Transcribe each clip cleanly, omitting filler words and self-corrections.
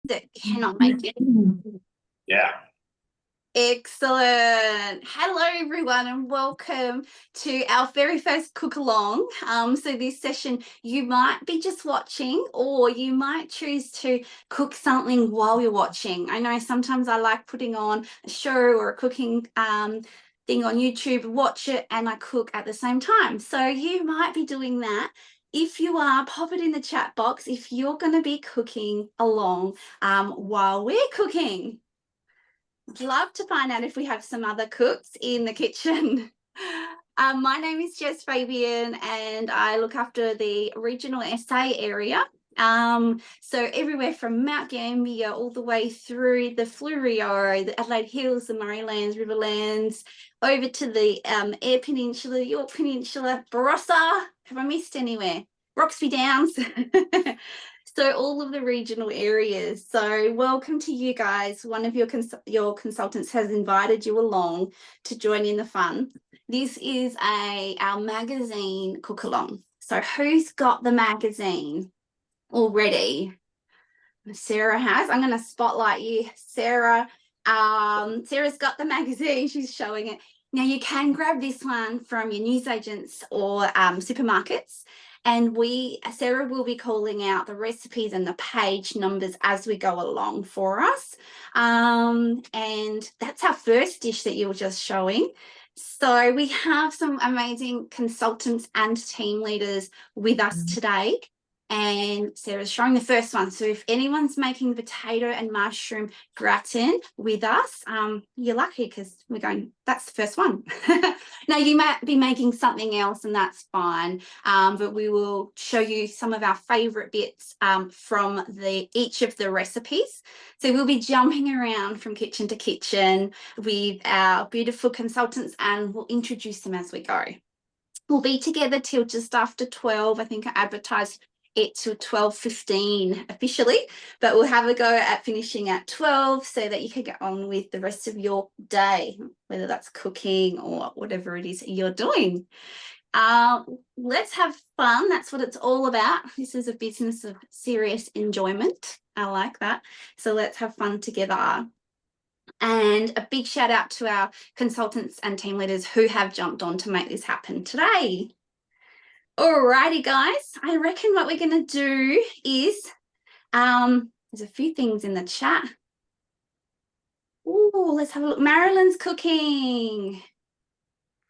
that cannot make it. Yeah. Excellent. Hello, everyone, and welcome to our very first cook along. So this session, you might be just watching, or you might choose to cook something while you're watching. I know sometimes I like putting on a show or a cooking thing on YouTube, watch it, and I cook at the same time. So you might be doing that. If you are, pop it in the chat box if you're going to be cooking along while we're cooking. Love to find out if we have some other cooks in the kitchen. My name is Jess Fabian and I look after the regional SA area. So everywhere from Mount Gambier all the way through the Fleurieu, the Adelaide Hills, the Murraylands, Riverlands, over to the Eyre Peninsula, York Peninsula, Barossa. Have I missed anywhere? Roxby Downs. So all of the regional areas. So welcome to you guys. One of your consultants has invited you along to join in the fun. This is our magazine cook along. So who's got the magazine already? Sarah has. I'm going to spotlight you, Sarah. Sarah's got the magazine. She's showing it. Now you can grab this one from your newsagents or supermarkets. And Sarah will be calling out the recipes and the page numbers as we go along for us. And that's our first dish that you were just showing. So we have some amazing consultants and team leaders with us today. And Sarah's showing the first one. So if anyone's making potato and mushroom gratin with us, you're lucky because we're going, that's the first one. Now you might be making something else and that's fine, but we will show you some of our favourite bits from each of the recipes. So we'll be jumping around from kitchen to kitchen with our beautiful consultants and we'll introduce them as we go. We'll be together till just after 12. I think I advertised it till 12:15 officially, but we'll have a go at finishing at 12 so that you can get on with the rest of your day, whether that's cooking or whatever it is you're doing. Let's have fun. That's what it's all about. This is a business of serious enjoyment. I like that. So let's have fun together. And a big shout out to our consultants and team leaders who have jumped on to make this happen today. Alrighty, guys, I reckon what we're going to do is, there's a few things in the chat. Oh, let's have a look. Marilyn's cooking.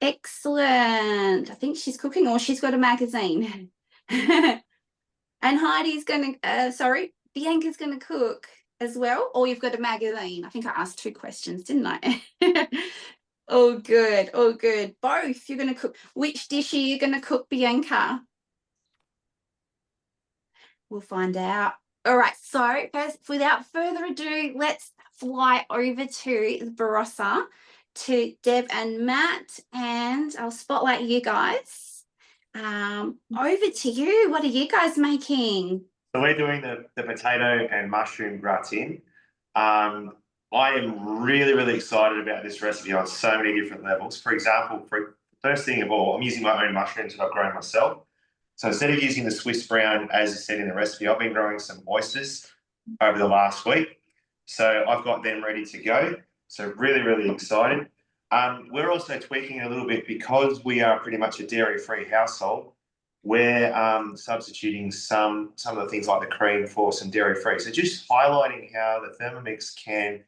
Excellent. I think she's cooking or she's got a magazine. And Heidi's going to, Bianca's going to cook as well, or you've got a magazine. I think I asked two questions, didn't I? Oh, good. Oh, good. Both. You're going to cook. Which dish are you going to cook, Bianca? We'll find out. All right. So first, without further ado, let's fly over to Barossa to Deb and Matt, and I'll spotlight you guys. Over to you. What are you guys making? So we're doing the potato and mushroom gratin. I am really, really excited about this recipe on so many different levels. For example, first thing of all, I'm using my own mushrooms that I've grown myself. So instead of using the Swiss brown, as is said in the recipe, I've been growing some oysters over the last week. So I've got them ready to go. So really, really excited. We're also tweaking a little bit because we are pretty much a dairy-free household. We're substituting some of the things like the cream for some dairy-free. So just highlighting how the Thermomix can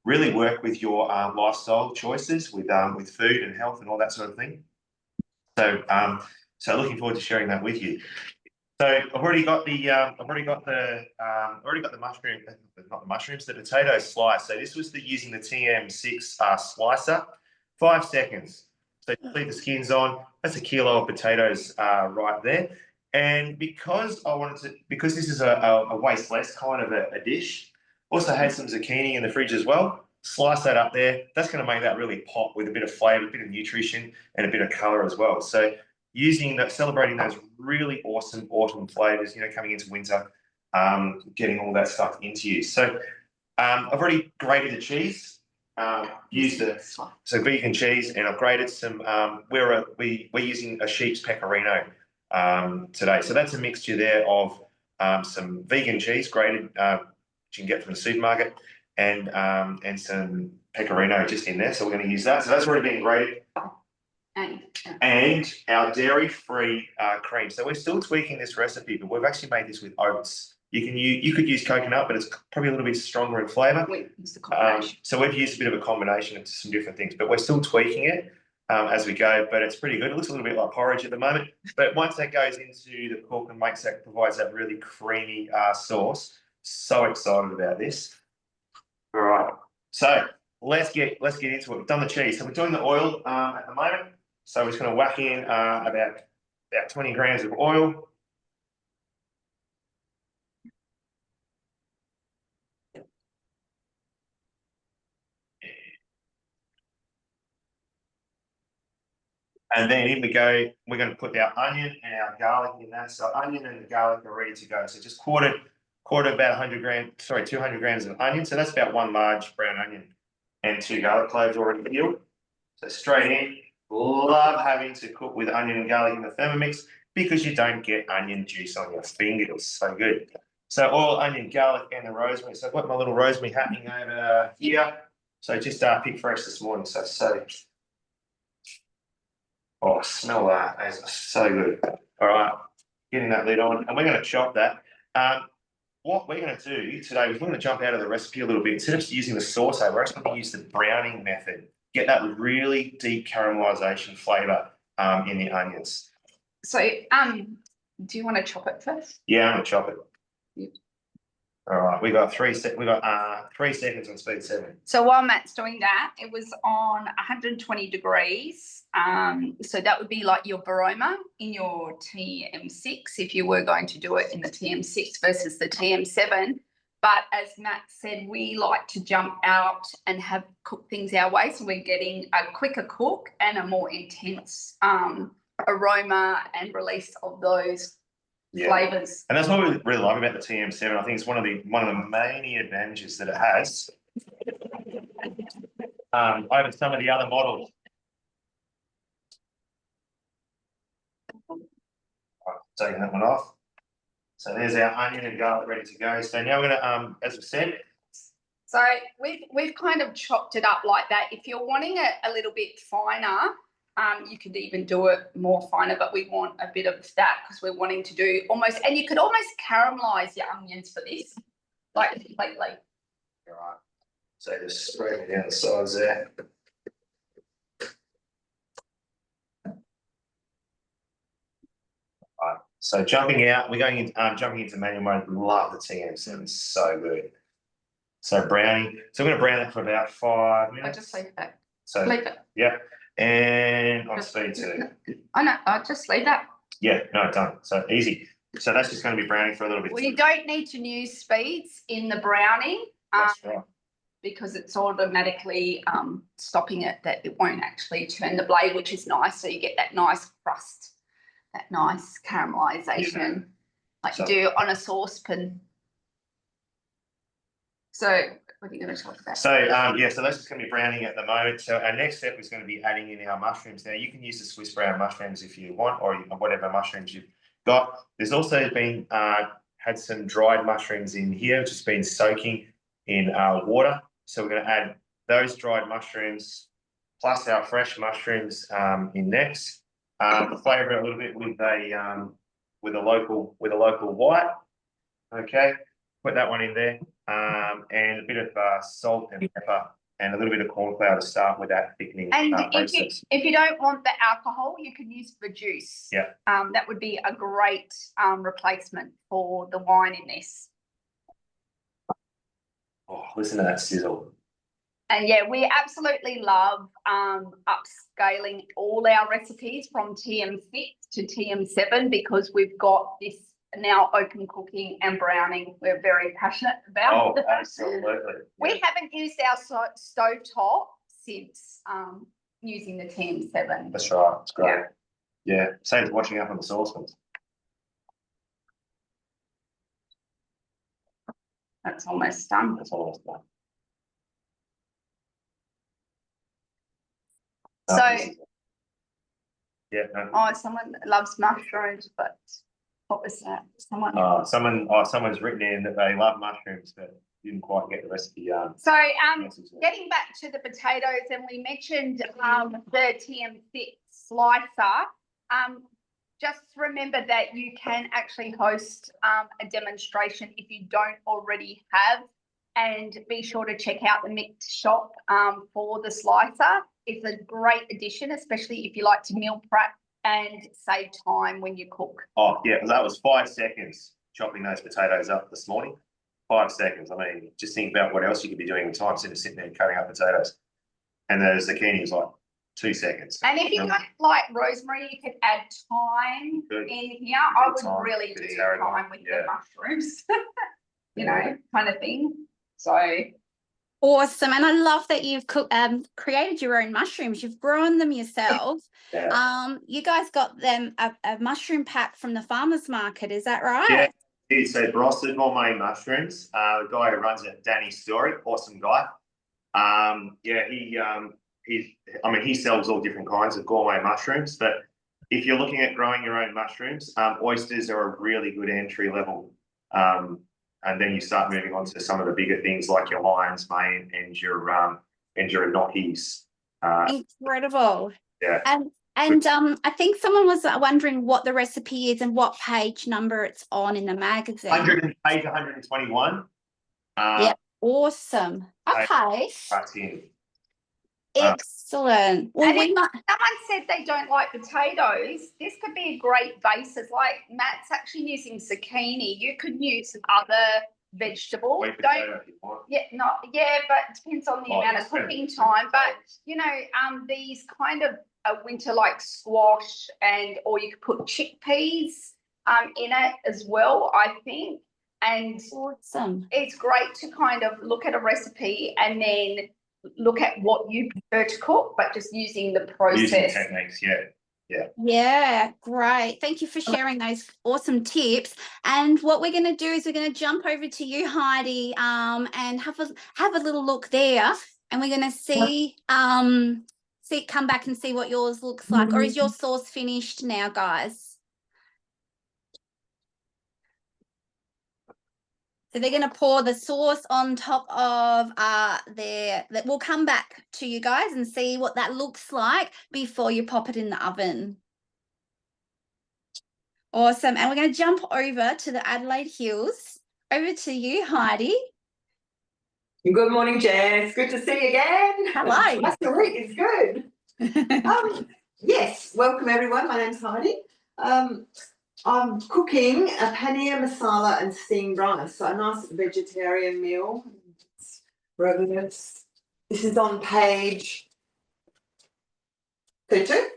really work with your lifestyle choices with food and health and all that sort of thing. So looking forward to sharing that with you. So I've already got the mushroom, not the mushrooms, the potato slice. So this was using the TM6 slicer, 5 seconds. So leave the skins on. That's a kilo of potatoes right there. And because this is a waste less kind of a dish, also had some zucchini in the fridge as well. Slice that up there. That's going to make that really pop with a bit of flavour, a bit of nutrition, and a bit of colour as well. So celebrating those really awesome autumn flavours, coming into winter, getting all that stuff into you. So I've already grated the cheese. Used vegan cheese, and I've grated some. We're using a sheep's pecorino today, so that's a mixture there of some vegan cheese, grated you can get from the supermarket, and some pecorino just in there. So we're going to use that. So that's already been grated. And our dairy-free cream. So we're still tweaking this recipe, but we've actually made this with oats. You could use coconut, but it's probably a little bit stronger in flavour. So we've used a bit of a combination of some different things, but we're still tweaking it as we go. But it's pretty good. It looks a little bit like porridge at the moment, but once that goes into the cook and provides that really creamy sauce. So excited about this. All right, so let's get into it. We've done the cheese, so we're doing the oil at the moment. So we're just going to whack in about 20 grams of oil. And then in we go, we're going to put our onion and our garlic in that. So onion and the garlic are ready to go. So just quarter about 200 grams of onion. So that's about 1 large brown onion and 2 garlic cloves already peeled. So straight in. Love having to cook with onion and garlic in the Thermomix because you don't get onion juice on your fingers. So good. So oil, onion, garlic, and the rosemary. So I've got my little rosemary happening over here. So just picked fresh this morning. So oh, smell that. It's so good. All right, getting that lid on, and we're going to chop that. What we're going to do today is we're going to jump out of the recipe a little bit. Instead of just using the sauce, we're actually going to use the browning method. Get that really deep caramelization flavour in the onions. So, do you want to chop it first? Yeah, I'm going to chop it. Yep. All right, we got 3 seconds on speed 7. So while Matt's doing that, it was on 120 degrees. So that would be like your baroma in your TM6 if you were going to do it in the TM6 versus the TM7. But as Matt said, we like to jump out and cook things our way. So we're getting a quicker cook and a more intense aroma and release of those flavors. And that's what we really love about the TM7. I think it's one of the main advantages that it has over some of the other models. Taking that one off. So there's our onion and garlic ready to go. So now we're going to, as we said. So we've kind of chopped it up like that. If you're wanting it a little bit finer, you could even do it more finer, but we want a bit of that because we're wanting to do almost, and you could almost caramelize your onions for this, like completely. All right. So just spread it down the sides there. All right. So jumping out, we're going in, jumping into manual mode. Love the TM7, it's so good. So browning. So I'm going to brown it for about 5 minutes. I just leave that. So leave it. Yeah. And on speed 2. I know, I'll just leave that. Yeah, no, done. So easy. So that's just going to be browning for a little bit. We don't need to use speeds in the browning. That's right. Because it's automatically stopping it, that it won't actually turn the blade, which is nice. So you get that nice crust, that nice caramelization, like you do on a saucepan. So what are you going to talk about? So so that's just going to be browning at the moment. So our next step is going to be adding in our mushrooms. Now you can use the Swiss brown mushrooms if you want, or whatever mushrooms you've got. There's also been had some dried mushrooms in here, which has been soaking in water. So we're going to add those dried mushrooms plus our fresh mushrooms in next. Flavour it a little bit with a local white. Okay, put that one in there, and a bit of salt and pepper and a little bit of corn flour to start with that thickening and process. If you don't want the alcohol, you can use the juice. Yeah. That would be a great replacement for the wine in this. Oh, listen to that sizzle. And yeah, we absolutely love upscaling all our recipes from TM6 to TM7 because we've got this now open cooking and browning we're very passionate about. Oh, absolutely. We haven't used our stovetop since using the TM7. That's right. It's great. Yeah. Same as washing up on the saucepans. That's almost done. That's almost done. So, yeah. No. oh, someone loves mushrooms, but what was that? Someone's Someone's written in that they love mushrooms, but didn't quite get the recipe. So answers there. getting back to the potatoes, and we mentioned the TM6 slicer. Just remember that you can actually host a demonstration if you don't already have, and be sure to check out the mixed shop for the slicer. It's a great addition, especially if you like to meal prep and save time when you cook. Oh, yeah, that was 5 seconds chopping those potatoes up this morning. 5 seconds. I mean, just think about what else you could be doing in time instead of sitting there cutting up potatoes. And the zucchini was like 2 seconds. And if you don't like rosemary, you could add thyme in here. I would really do thyme with the mushrooms, you know, kind of thing. So awesome. And I love that you've created your own mushrooms. You've grown them yourself. Yeah. You guys got them a mushroom pack from the farmer's market, is that right? Yeah, so Brossard Gourmet Mushrooms, the guy who runs it, Danny Story, awesome guy. He sells all different kinds of gourmet mushrooms, but if you're looking at growing your own mushrooms, oysters are a really good entry level. And then you start moving on to some of the bigger things like your lion's mane and your gnocchis. Incredible. Yeah. And I think someone was wondering what the recipe is and what page number it's on in the magazine. Page 121. Yeah, awesome. Okay. Gratin. Excellent. Well, and someone said they don't like potatoes, this could be a great basis. Like Matt's actually using zucchini. You could use other vegetables. But it depends on the amount of cooking time. But you know, these kind of winter like squash, or you could put chickpeas in it as well, I think. And awesome. It's great to kind of look at a recipe and then look at what you prefer to cook, but just using the process. Using techniques, Yeah, great. Thank you for sharing those awesome tips. And what we're going to do is we're going to jump over to you, Heidi, and have a little look there. And we're going to see come back and see what yours looks like. Or is your sauce finished now, guys? So they're going to pour the sauce on top of we'll come back to you guys and see what that looks like before you pop it in the oven. Awesome. And we're going to jump over to the Adelaide Hills. Over to you, Heidi. Good morning, Jess. Good to see you again. Hello. Last week is good. Yes, welcome everyone. My name's Heidi. I'm cooking a paneer masala and steamed rice, so a nice vegetarian meal. This is on page 32.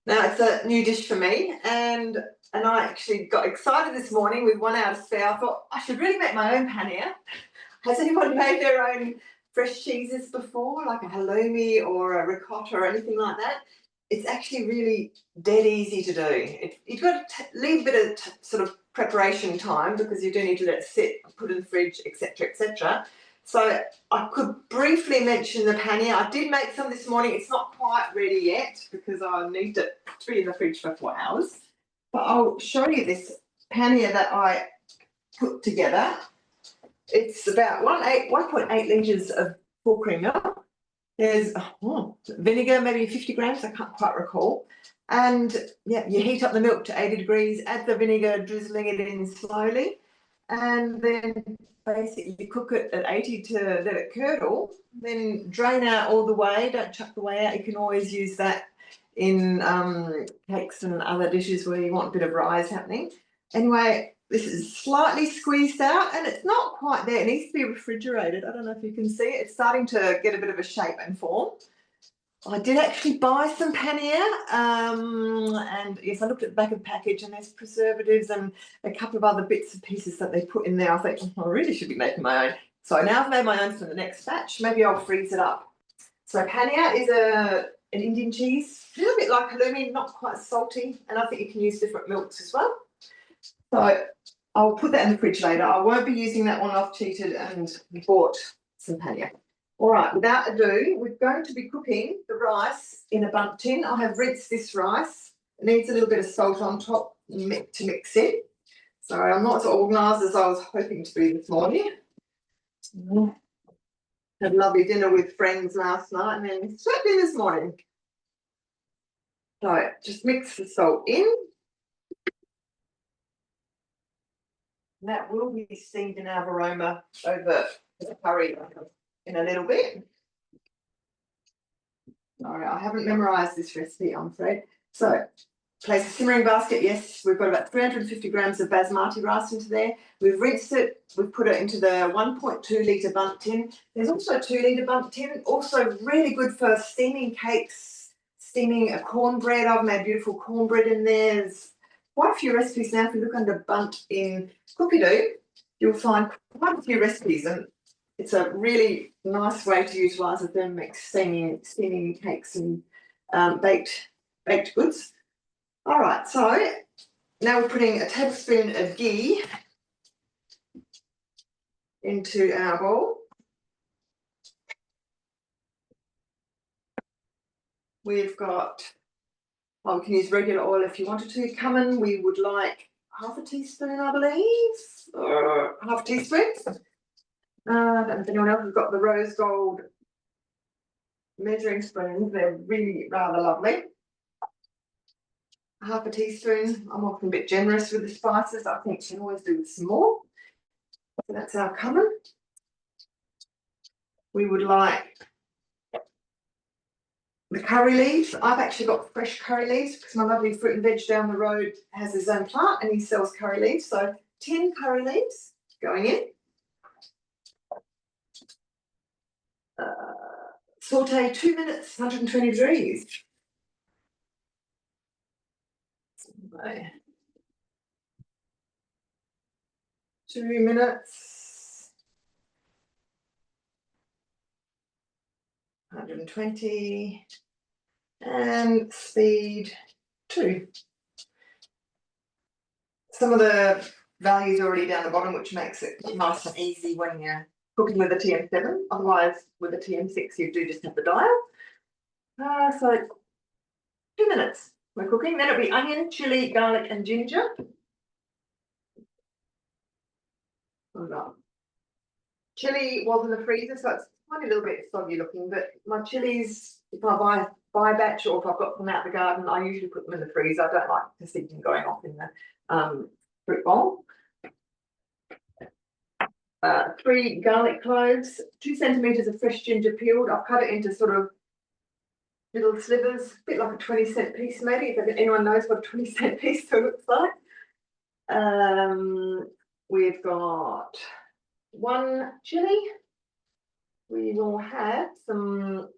Now it's a new dish for me, and I actually got excited this morning with 1 hour to spare. I thought I should really make my own paneer. Has anyone made their own fresh cheeses before, like a halloumi or a ricotta or anything like that? It's actually really dead easy to do. You've got to leave a bit of sort of preparation time because you do need to let it sit, put it in the fridge, etc., etc. So I could briefly mention the paneer. I did make some this morning. It's not quite ready yet because I need it to be in the fridge for 4 hours. But I'll show you this paneer that I put together. It's about 1.8 litres of full cream milk. There's vinegar, maybe 50 grams, I can't quite recall. And yeah, you heat up the milk to 80 degrees, add the vinegar, drizzling it in slowly. And then basically you cook it at 80 to let it curdle, then drain out all the whey, don't chuck the whey out. You can always use that in cakes and other dishes where you want a bit of rise happening. Anyway, this is slightly squeezed out and it's not quite there. It needs to be refrigerated. I don't know if you can see it. It's starting to get a bit of a shape and form. I did actually buy some paneer, and yes, I looked at the back of the package and there's preservatives and a couple of other bits and pieces that they put in there. I thought, I really should be making my own. So now I've made my own for the next batch. Maybe I'll freeze it up. So paneer is an Indian cheese, a little bit like halloumi, not quite salty, and I think you can use different milks as well. So I'll put that in the fridge later. I won't be using that one. I've cheated and bought some paneer. All right, without ado, we're going to be cooking the rice in a bundt tin. I have rinsed this rice. It needs a little bit of salt on top to mix it. So I'm not as organised as I was hoping to be this morning. Had a lovely dinner with friends last night and then slept in this morning. So just mix the salt in. That will be steamed in our aroma over the curry in a little bit. Sorry, I haven't memorised this recipe, I'm afraid. So place a simmering basket. Yes, we've got about 350 grams of basmati rice into there. We've rinsed it. We've put it into the 1.2 litre bundt tin. There's also a 2 litre bundt tin. Also really good for steaming cakes, steaming a cornbread. I've made beautiful cornbread in there. There's quite a few recipes now. If you look under bundt in Cookie Doo, you'll find quite a few recipes, and it's a really nice way to utilise the Thermomix steaming cakes and baked goods. All right, so now we're putting a tablespoon of ghee into our bowl. We've got, well, we can use regular oil if you wanted to. Cumin, we would like half a teaspoon, I believe, or half a teaspoon. And if anyone else has got the rose gold measuring spoons, they're really rather lovely. Half a teaspoon. I'm often a bit generous with the spices. I think you can always do with some more. So that's our cumin. We would like the curry leaves. I've actually got fresh curry leaves because my lovely fruit and veg down the road has his own plant and he sells curry leaves. So 10 curry leaves going in. Saute 2 minutes, 120 degrees. 2 minutes. 120 and speed 2. Some of the values already down the bottom, which makes it nice and easy when you're cooking with a TM7. Otherwise, with a TM6, you do just have the dial. So 2 minutes we're cooking. Then it'll be onion, chilli, garlic, and ginger. Hold on. Chilli was in the freezer, so it's a little bit soggy looking, but my chilies, if I buy a batch or if I've got them out the garden, I usually put them in the freezer. I don't like to see them going off in the fruit bowl. 3 garlic cloves, 2 centimetres of fresh ginger peeled. I've cut it into sort of little slivers, a bit like a 20-cent piece maybe, if anyone knows what a 20-cent piece looks like. We've got 1 chilli. We will have some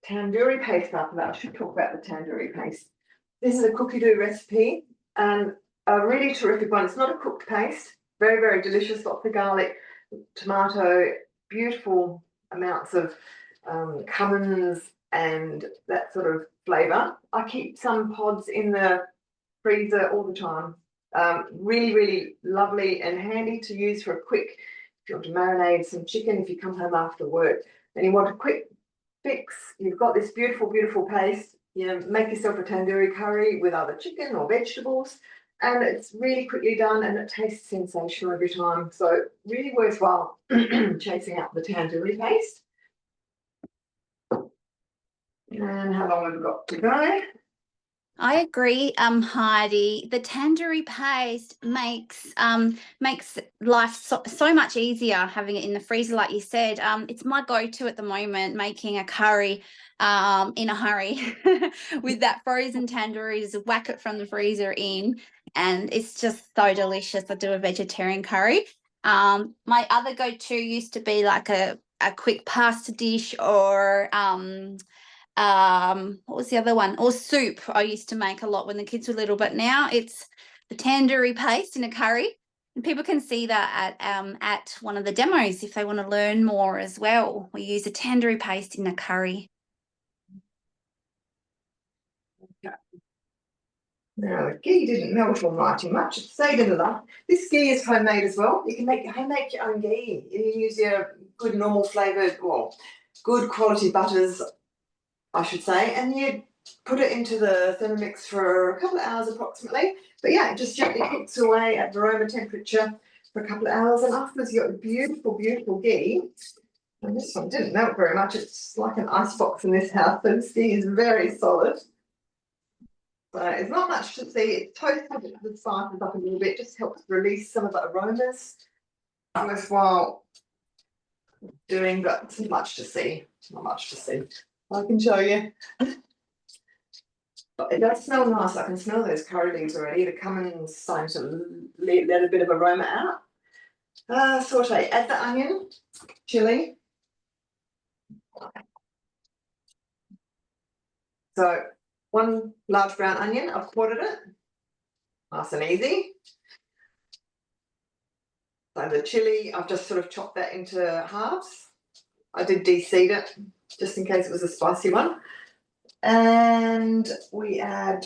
tandoori paste after that. I should talk about the tandoori paste. This is a cookie dough recipe and a really terrific one. It's not a cooked paste. Very, very delicious. Lots of garlic, tomato, beautiful amounts of cumins and that sort of flavour. I keep some pods in the freezer all the time. Really, really lovely and handy to use for a quick, if you want to marinate some chicken, if you come home after work and you want a quick fix, you've got this beautiful, beautiful paste. You know, make yourself a tandoori curry with either chicken or vegetables, and it's really quickly done and it tastes sensational every time. So really worthwhile chasing up the tandoori paste. And how long have we got to go? I agree, Heidi. The tandoori paste makes life so much easier having it in the freezer, like you said. It's my go-to at the moment, making a curry in a hurry with that frozen tandoori. Just whack it from the freezer in, and it's just so delicious. I do a vegetarian curry. My other go-to used to be like a quick pasta dish or what was the other one, or soup. I used to make a lot when the kids were little, but now it's the tandoori paste in a curry, and people can see that at one of the demos if they want to learn more as well. We use a tandoori paste in a curry. Okay. Now the ghee didn't melt all right too much. It stayed in enough. This ghee is homemade as well. You can make your own ghee. You use your good normal flavoured, well, good quality butters, I should say, and you put it into the Thermomix for a couple of hours approximately. But yeah, it just gently cooks away at Varoma temperature for a couple of hours, and afterwards you got beautiful, beautiful ghee. And this one didn't melt very much. It's like an icebox in this house, so this ghee is very solid. So it's not much to see. It toasted the spices up a little bit, just helps release some of the aromas. Worthwhile doing, but it's not much to see. Not much to see. I can show you. But it does smell nice. I can smell those curry leaves already. The cummin's starting to let a bit of aroma out. Saute. Add the onion, chili. So 1 large brown onion. I've quartered it. Nice and easy. So the chili, I've just sort of chopped that into halves. I did de-seed it just in case it was a spicy one. And we add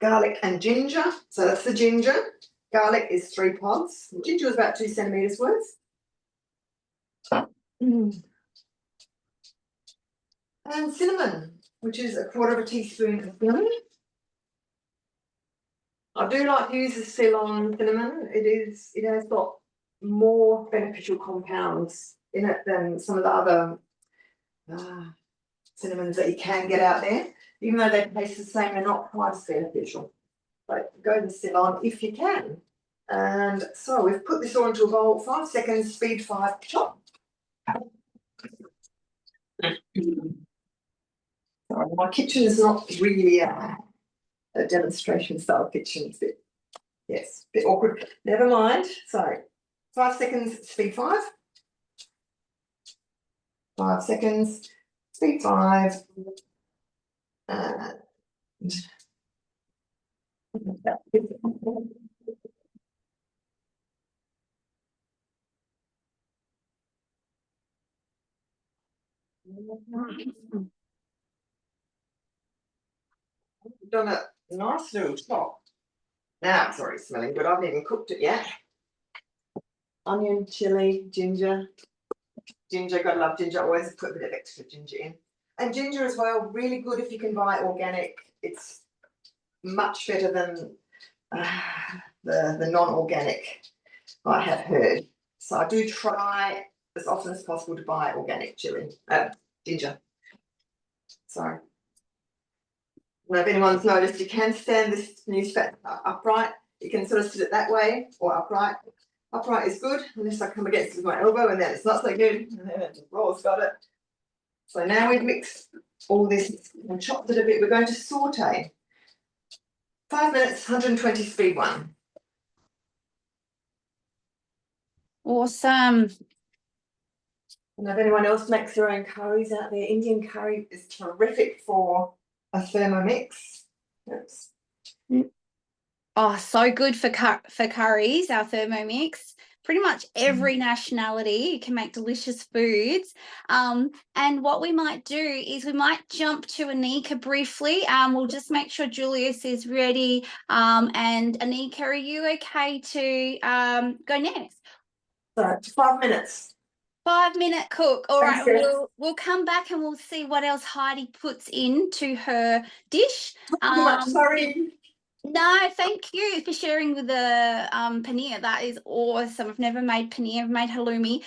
garlic and ginger. So that's the ginger. Garlic is 3 pods. Ginger is about 2 centimetres worth. And cinnamon, which is 1/4 teaspoon of cinnamon. I do like to use the Ceylon cinnamon. It has got more beneficial compounds in it than some of the other cinnamons that you can get out there. Even though they taste the same, they're not quite as beneficial. But go to Ceylon if you can. And so we've put this all into a bowl. 5 seconds, speed 5, chop. Sorry, my kitchen is not really a demonstration style kitchen. It's a bit awkward. Never mind. So 5 seconds, speed 5. 5 seconds, speed 5. And done a nice little chop. Now it's already smelling good. I haven't even cooked it yet. Onion, chili, ginger. Ginger, gotta love ginger. I always put a bit of extra ginger in. And ginger as well, really good if you can buy organic. It's much better than the non-organic, I have heard. So I do try as often as possible to buy organic ginger. So if anyone's noticed, you can stand this new spat upright. You can sort of sit it that way or upright. Upright is good, unless I come against it with my elbow, and then it's not so good. And then Rowe's got it. So now we've mixed all this and chopped it a bit. We're going to saute. 5 minutes, 120 speed 1. Awesome. And if anyone else makes their own curries out there, Indian curry is terrific for a Thermomix. Yes. Oh, so good for curries, our Thermomix. Pretty much every nationality can make delicious foods. And what we might do is we might jump to Anika briefly. We'll just make sure Giulius is ready. And Anika, are you okay to go next? So 5 minutes. 5-minute cook. All Thanks, right, Chris. we'll come back and we'll see what else Heidi puts into her dish. Too much, sorry. No, thank you for sharing with the paneer. That is awesome. I've never made paneer. I've made halloumi.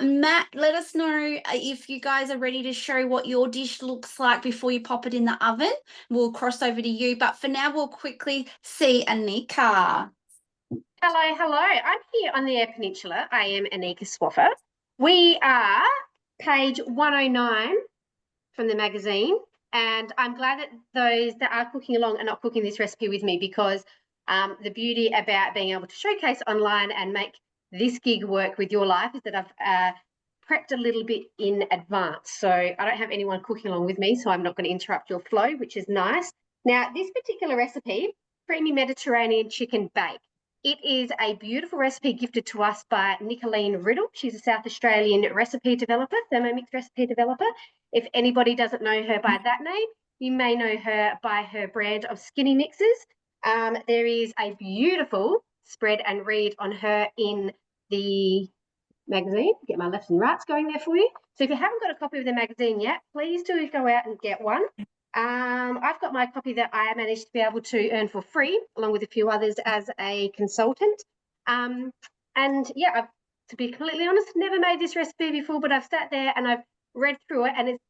Matt, let us know if you guys are ready to show what your dish looks like before you pop it in the oven. We'll cross over to you. But for now, we'll quickly see Anika. Hello. I'm here on the Eyre Peninsula. I am Anika Swaffer. We are page 109 from the magazine. And I'm glad that those that are cooking along are not cooking this recipe with me, because the beauty about being able to showcase online and make this gig work with your life is that I've prepped a little bit in advance. So I don't have anyone cooking along with me, so I'm not going to interrupt your flow, which is nice. Now, this particular recipe, creamy Mediterranean chicken bake. It is a beautiful recipe gifted to us by Nicoline Riddle. She's a South Australian recipe developer, Thermomix recipe developer. If anybody doesn't know her by that name, you may know her by her brand of skinny mixes. There is a beautiful spread and read on her in the magazine. Get my lefts and rights going there for you. So if you haven't got a copy of the magazine yet, please do go out and get one. I've got my copy that I managed to be able to earn for free, along with a few others as a consultant. And yeah, to be completely honest, never made this recipe before, but I've sat there and I've read through it, and it's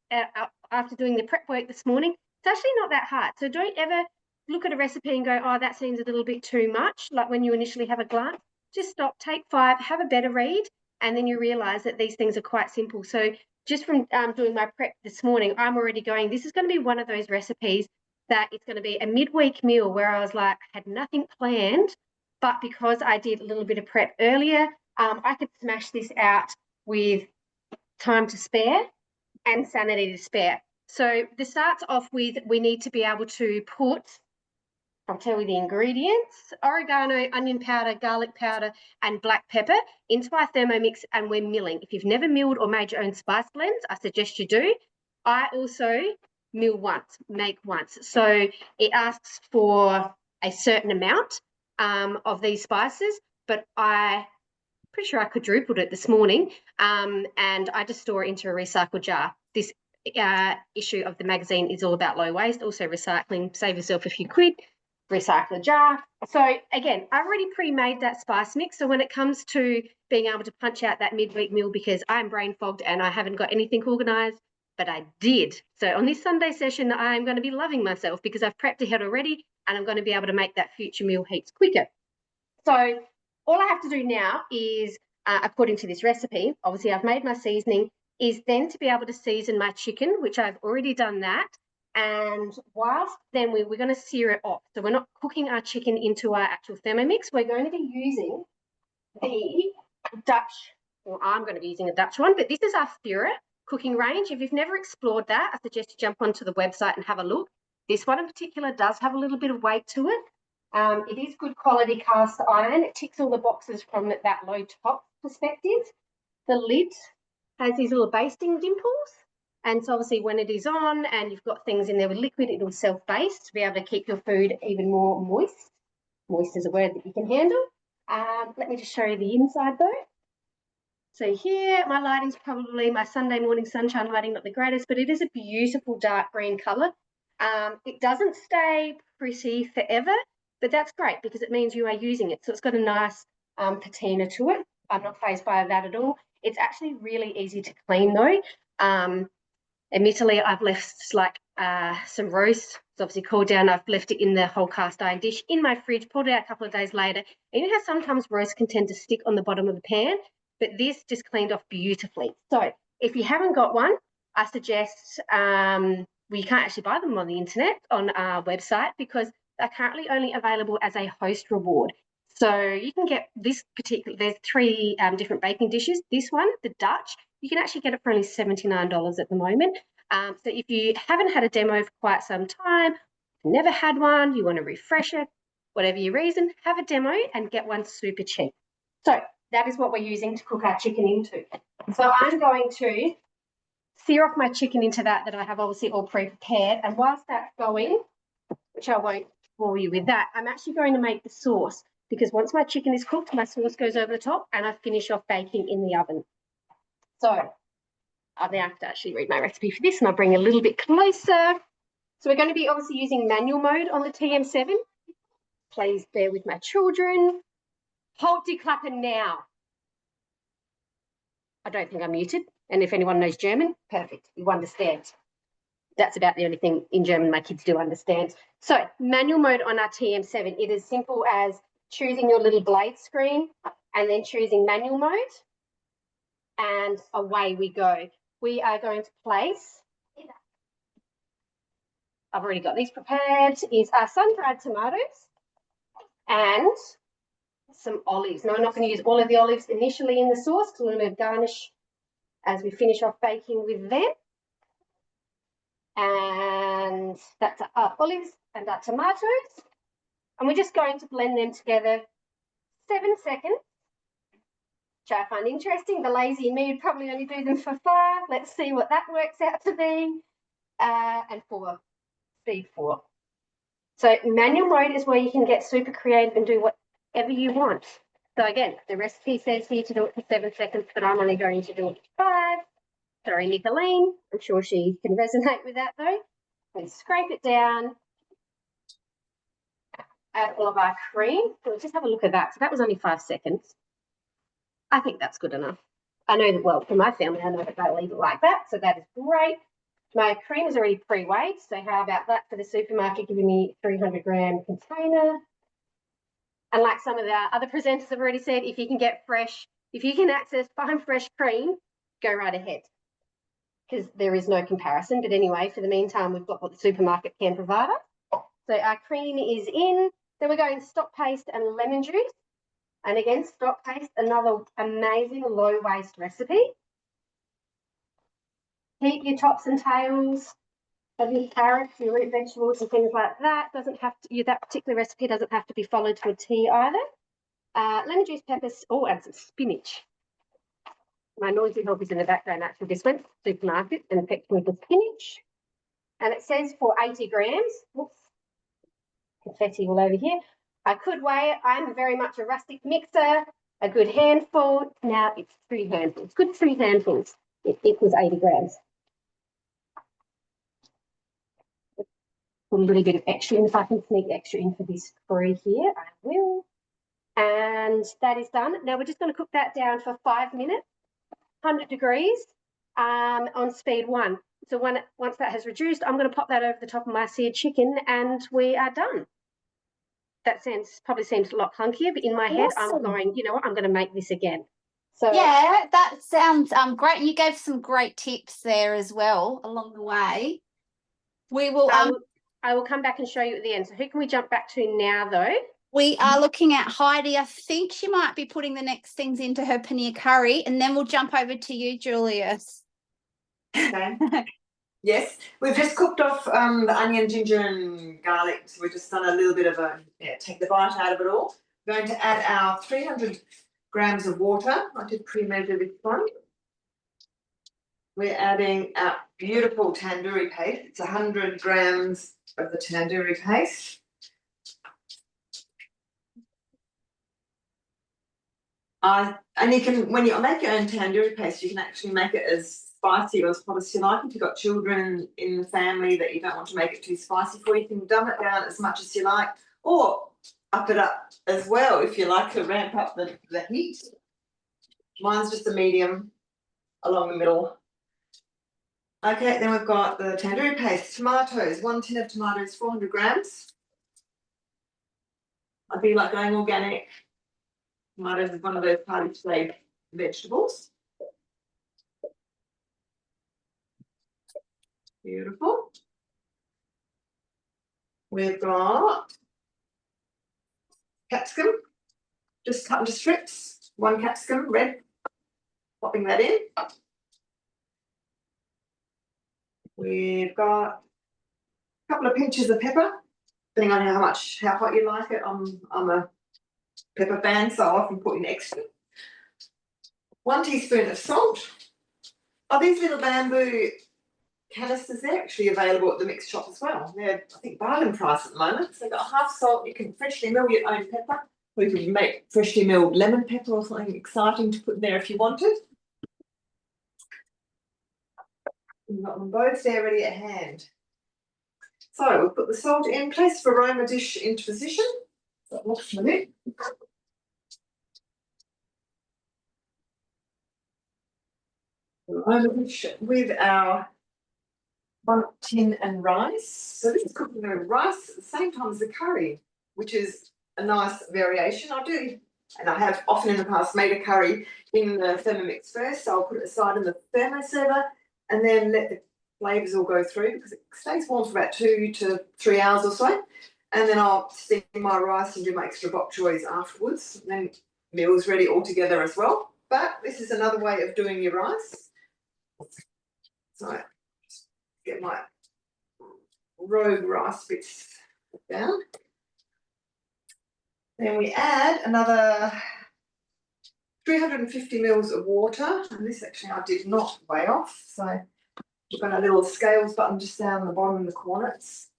after doing the prep work this morning, it's actually not that hard. So don't ever look at a recipe and go, oh, that seems a little bit too much, like when you initially have a glance. Just stop, take 5, have a better read, and then you realize that these things are quite simple. So just from doing my prep this morning, I'm already going, this is going to be one of those recipes that it's going to be a midweek meal where I was like, I had nothing planned, but because I did a little bit of prep earlier, I could smash this out with time to spare and sanity to spare. So this starts off with, we need to be able to put, I'll tell you the ingredients: oregano, onion powder, garlic powder, and black pepper into our Thermomix, and we're milling. If you've never milled or made your own spice blends, I suggest you do. I also mill once, make once. So it asks for a certain amount of these spices, but I'm pretty sure I quadrupled it this morning, and I just store it into a recycle jar. This issue of the magazine is all about low waste, also recycling. Save yourself a few quid, recycle a jar. So again, I've already pre-made that spice mix. So when it comes to being able to punch out that midweek meal, because I'm brain fogged and I haven't got anything organised, but I did. So on this Sunday session, I'm going to be loving myself because I've prepped ahead already, and I'm going to be able to make that future meal heaps quicker. So all I have to do now is, according to this recipe, obviously I've made my seasoning, is then to be able to season my chicken, which I've already done that. And whilst then we're going to sear it off. So we're not cooking our chicken into our actual Thermomix. We're going to be using the Dutch, or I'm going to be using a Dutch one, but this is our Spirit cooking range. If you've never explored that, I suggest you jump onto the website and have a look. This one in particular does have a little bit of weight to it. It is good quality cast iron. It ticks all the boxes from that low top perspective. The lid has these little basting dimples. And so obviously when it is on and you've got things in there with liquid, it'll self-baste to be able to keep your food even more moist. Moist is a word that you can handle. Let me just show you the inside though. So here, my lighting's probably, my Sunday morning sunshine lighting, not the greatest, but it is a beautiful dark green colour. It doesn't stay pretty forever, but that's great because it means you are using it. So it's got a nice patina to it. I'm not fazed by that at all. It's actually really easy to clean though. Admittedly, I've left like some roast. It's obviously cooled down. I've left it in the whole cast iron dish in my fridge, pulled it out a couple of days later. And you know how sometimes roast can tend to stick on the bottom of the pan, but this just cleaned off beautifully. So if you haven't got one, I suggest, well, you can't actually buy them on the internet on our website because they're currently only available as a host reward. So you can get this particular, there's 3 different baking dishes. This one, the Dutch, you can actually get it for only $79 at the moment. So if you haven't had a demo for quite some time, never had one, you want to refresh it, whatever your reason, have a demo and get one super cheap. So that is what we're using to cook our chicken into. So I'm going to sear off my chicken into that I have obviously all pre-prepared. And whilst that's going, which I won't bore you with that, I'm actually going to make the sauce because once my chicken is cooked, my sauce goes over the top and I finish off baking in the oven. So I now have to actually read my recipe for this and I'll bring a little bit closer. So we're going to be obviously using manual mode on the TM7. Please bear with my children. Halt declapper now. I don't think I'm muted. And if anyone knows German, perfect. You understand. That's about the only thing in German my kids do understand. So manual mode on our TM7, it is simple as choosing your little blade screen and then choosing manual mode. And away we go. We are going to place, I've already got these prepared, is our sun-dried tomatoes and some olives. Now, I'm not going to use all of the olives initially in the sauce because we're going to garnish as we finish off baking with them. And that's our olives and our tomatoes. And we're just going to blend them together 7 seconds, which I find interesting. The lazy me would probably only do them for 5. Let's see what that works out to be. And 4, speed 4. So manual mode is where you can get super creative and do whatever you want. So again, the recipe says here to do it for 7 seconds, but I'm only going to do it for 5. Sorry, Nicolene. I'm sure she can resonate with that though. And scrape it down. add all of our cream. So let's just have a look at that. So that was only 5 seconds. I think that's good enough. I know that, well, for my family, I know that they leave it like that. So that is great. My cream is already pre-weighed. So how about that for the supermarket, giving me 300-gram container? And like some of the other presenters have already said, if you can get fresh, if you can access fine fresh cream, go right ahead, because there is no comparison. But anyway, for the meantime, we've got what the supermarket can provide us. So our cream is in. Then we're going stock paste and lemon juice. And again, stock paste, another amazing low waste recipe. Keep your tops and tails of your carrots, your root vegetables and things like that. Doesn't have to, that particular recipe doesn't have to be followed to a T either. Lemon juice, peppers, and some spinach. My noisy help is in the background. Actually, this went to the supermarket and picked with the spinach. And it says for 80 grams. Whoops, confetti all over here. I could weigh it. I'm very much a rustic mixer. A good handful. Now it's 3 handfuls. Good 3 handfuls. It equals 80 grams. Put a little bit of extra in. If I can sneak extra in for this free here, I will. And that is done. Now we're just going to cook that down for 5 minutes, 100 degrees on speed 1. So once that has reduced, I'm going to pop that over the top of my seared chicken and we are done. That probably seems a lot clunkier, but in my head, I'm going, you know what, I'm going to make this again. So yeah, that sounds great. And you gave some great tips there as well along the way. We will I will come back and show you at the end. So who can we jump back to now, though? We are looking at Heidi. I think she might be putting the next things into her paneer curry, and then we'll jump over to you, Giulius. Okay. Yes, we've just cooked off the onion, ginger and garlic. So we've just done a little bit of take the bite out of it all. We're going to add our 300 grams of water. I did pre-measure this one. We're adding our beautiful tandoori paste. It's 100 grams of the tandoori paste. And you can, when you make your own tandoori paste, you can actually make it as spicy or as hot as you like. If you've got children in the family that you don't want to make it too spicy for, you can dumb it down as much as you like, or up it up as well if you like to ramp up the heat. Mine's just a medium along the middle. Okay, then we've got the tandoori paste, tomatoes, 1 tin of tomatoes, 400 grams. I feel like going organic. Tomatoes is one of those party flavored vegetables. Beautiful. We've got capsicum, just cut into strips. 1 capsicum, red, popping that in. We've got a couple of pinches of pepper, depending on how hot you like it. I'm a pepper fan, so I often put in extra. 1 teaspoon of salt. Oh, these little bamboo canisters, they're actually available at the mixed shop as well. They're, I think, bargain price at the moment. So they've got half salt. You can freshly mill your own pepper, or you can make freshly milled lemon pepper or something exciting to put in there if you wanted. We've got them both there ready at hand. So we'll put the salt in, place the aroma dish into position. So off a minute. Aroma dish with our 1 tin and rice. So this is cooking the rice at the same time as the curry, which is a nice variation. I have often in the past made a curry in the Thermomix first, so I'll put it aside in the thermo server and then let the flavours all go through because it stays warm for about 2 to 3 hours or so. And then I'll steam my rice and do my extra bok choys afterwards. And then meal's ready all together as well. But this is another way of doing your rice. So just get my Rowe rice bits down. Then we add another 350 mils of water, and this actually I did not weigh off, so we've got a little scales button just down the bottom in the corner. It's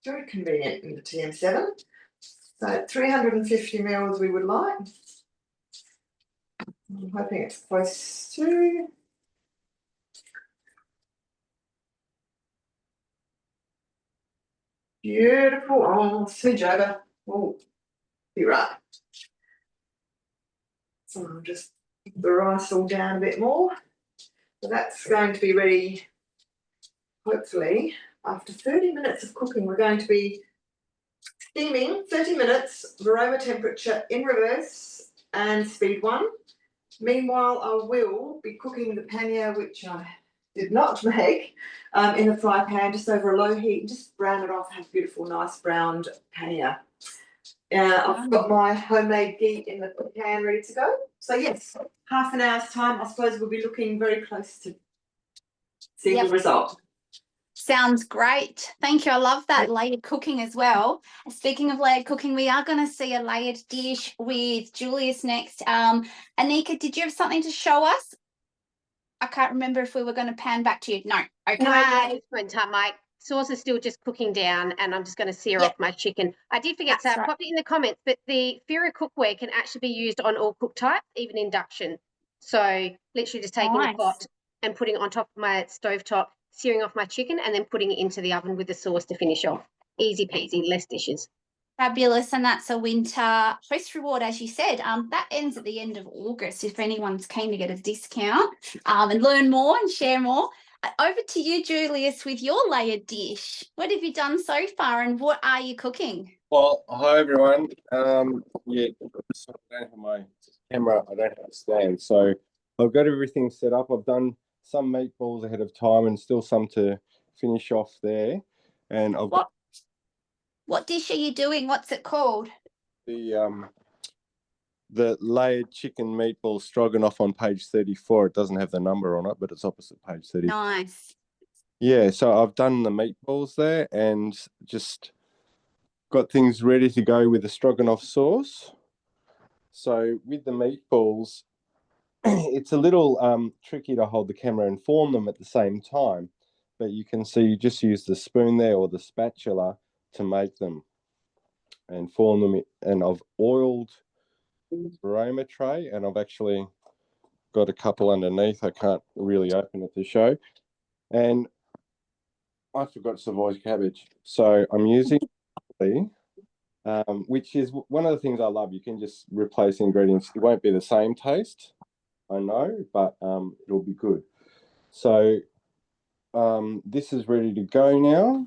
very convenient in the TM7. So 350 mils we would like. I'm hoping it's close to. Beautiful. Oh, smidge over. Oh, you're right. So I'll just put the rice all down a bit more. So that's going to be ready, hopefully, after 30 minutes of cooking. We're going to be steaming 30 minutes, varoma temperature in reverse and speed 1. Meanwhile, I will be cooking the paneer, which I did not make, in the fry pan, just over a low heat, just brown it off, have beautiful, nice browned paneer. I've got my homemade ghee in the pan ready to go. So yes, half an hour's time, I suppose we'll be looking very close to see the result. Sounds great. Thank you. I love that layered cooking as well. Speaking of layered cooking, we are going to see a layered dish with Giulius next. Anika, did you have something to show us? I can't remember if we were going to pan back to you. No. Okay. No, at this point in time, my sauce is still just cooking down and I'm just going to sear off my chicken. I did forget to pop it in the comments, but the Fira cookware can actually be used on all cook types, even induction. So literally just taking a pot and putting it on top of my stovetop, searing off my chicken and then putting it into the oven with the sauce to finish off. Easy peasy, less dishes. Fabulous. And that's a winter host reward, as you said. That ends at the end of August if anyone's keen to get a discount and learn more and share more. Over to you, Giulius, with your layered dish. What have you done so far and what are you cooking? Well, hi everyone. Yeah, so I don't have my camera, I don't have a stand. So I've got everything set up. I've done some meatballs ahead of time and still some to finish off there. And I've got what dish are you doing? What's it called? The layered chicken meatball stroganoff on page 34. It doesn't have the number on it, but it's opposite page 30. Nice. Yeah, so I've done the meatballs there and just got things ready to go with the stroganoff sauce. So with the meatballs, it's a little tricky to hold the camera and form them at the same time, but you can see you just use the spoon there or the spatula to make them and form them. And I've oiled the varoma tray and I've actually got a couple underneath. I can't really open it to show. And I forgot Savoy cabbage. So I'm using which is one of the things I love. You can just replace ingredients. It won't be the same taste, I know, but it'll be good. So this is ready to go now.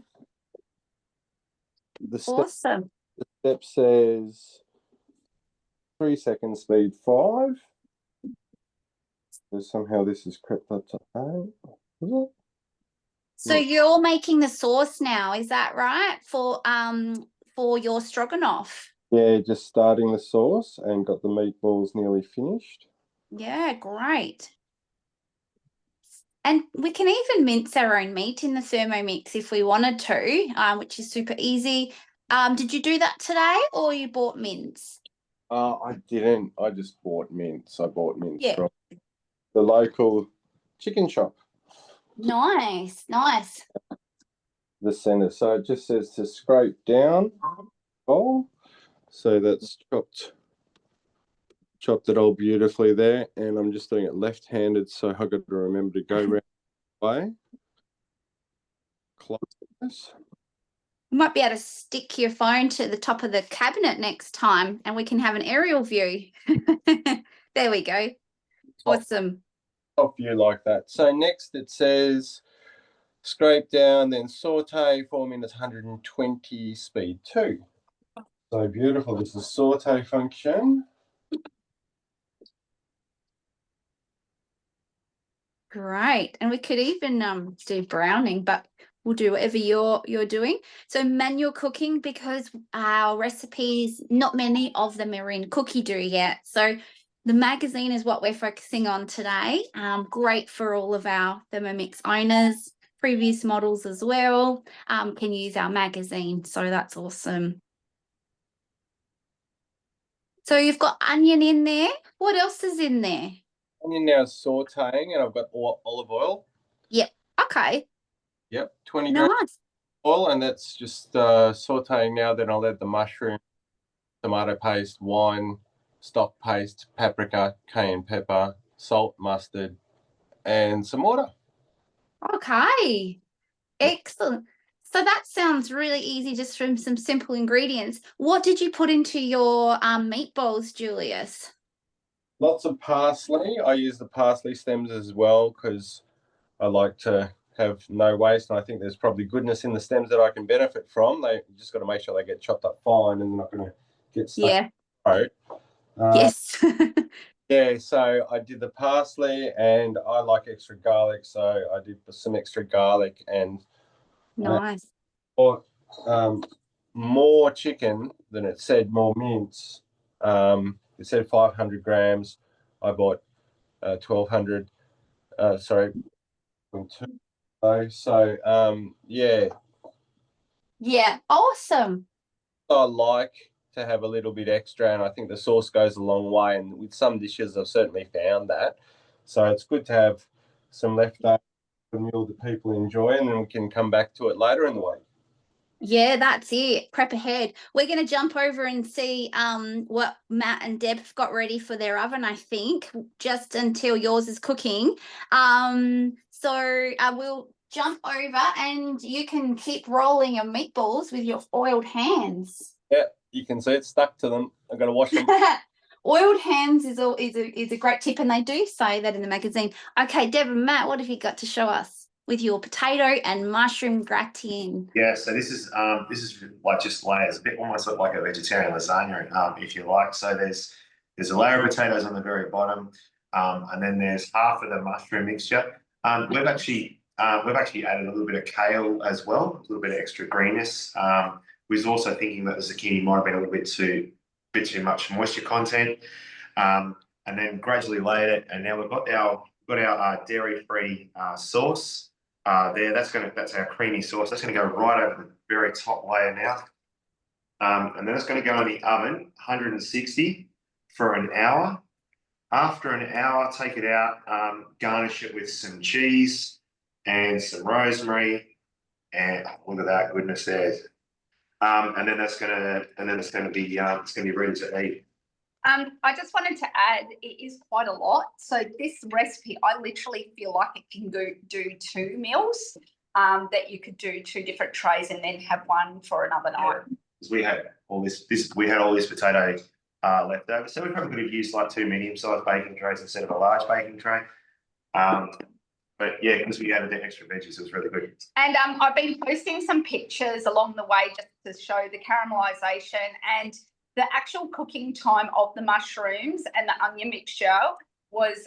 Awesome. The step says 3 seconds speed 5. So somehow this has crept up to 8. So you're making the sauce now, is that right? For your stroganoff? Yeah, just starting the sauce and got the meatballs nearly finished. Yeah, great. And we can even mince our own meat in the Thermomix if we wanted to, which is super easy. Did you do that today or you bought mince? I didn't. I just bought mince. I bought mince from the local chicken shop. Nice, nice. The centre. So it just says to scrape down. Oh, so that's chopped it all beautifully there. And I'm just doing it left-handed, so I've got to remember to go around the way. Close. You might be able to stick your phone to the top of the cabinet next time and we can have an aerial view. There we go. Awesome. Top view like that. So next it says scrape down, then saute 4 minutes, 120, speed 2. So beautiful. This is saute function. Great. And we could even do browning, but we'll do whatever you're doing. So manual cooking, because our recipes, not many of them are in Cookie Do yet. So the magazine is what we're focusing on today. Great for all of our Thermomix owners, previous models as well, can use our magazine. So that's awesome. So you've got onion in there. What else is in there? Onion now is sauteing, and I've got olive oil. Yep. Okay. Yep, 20 grams oil, and that's just sauteing now. Then I'll add the mushroom, tomato paste, wine, stock paste, paprika, cayenne pepper, salt, mustard, and some water. Okay. Excellent. So that sounds really easy just from some simple ingredients. What did you put into your meatballs, Julius? Lots of parsley. I use the parsley stems as well because I like to have no waste, and I think there's probably goodness in the stems that I can benefit from. You just got to make sure they get chopped up fine and they're not going to get stuck in the throat. Yes. Yeah, so I did the parsley, and I like extra garlic, so I did some extra garlic, and Nice. bought more chicken than it said, more mince. It said 500 grams. I bought 1,200. Sorry, 2. So yeah. Yeah, awesome. I like to have a little bit extra, and I think the sauce goes a long way. And with some dishes, I've certainly found that. So it's good to have some leftover meal that people enjoy, and then we can come back to it later in the week. Yeah, that's it. Prep ahead. We're going to jump over and see what Matt and Deb have got ready for their oven, I think, just until yours is cooking. So I will jump over and you can keep rolling your meatballs with your oiled hands. Yeah, you can see it's stuck to them. I've got to wash them. Oiled hands is a great tip, and they do say that in the magazine. Okay, Deb and Matt, what have you got to show us with your potato and mushroom gratin? Yeah, so this is like just layers, a bit almost like a vegetarian lasagna, if you like. So there's a layer of potatoes on the very bottom, and then there's half of the mushroom mixture. We've actually added a little bit of kale as well, a little bit of extra greenness. We was also thinking that the zucchini might have been a little bit too much moisture content, and then gradually layered it, and now we've got our dairy-free sauce. That's our creamy sauce. That's going to go right over the very top layer now, and then it's going to go in the oven, 160 for an hour. After an hour, take it out, garnish it with some cheese and some rosemary, and look at that goodness there. And then it's going to be ready to eat. I just wanted to add, it is quite a lot. So this recipe, I literally feel like it can do 2 meals, that you could do 2 different trays and then have one for another night. Because we had all this potato left over. So we probably could have used like 2 medium-sized baking trays instead of a large baking tray. But yeah, because we added the extra veggies, it was really good. And I've been posting some pictures along the way just to show the caramelisation and the actual cooking time of the mushrooms and the onion mixture was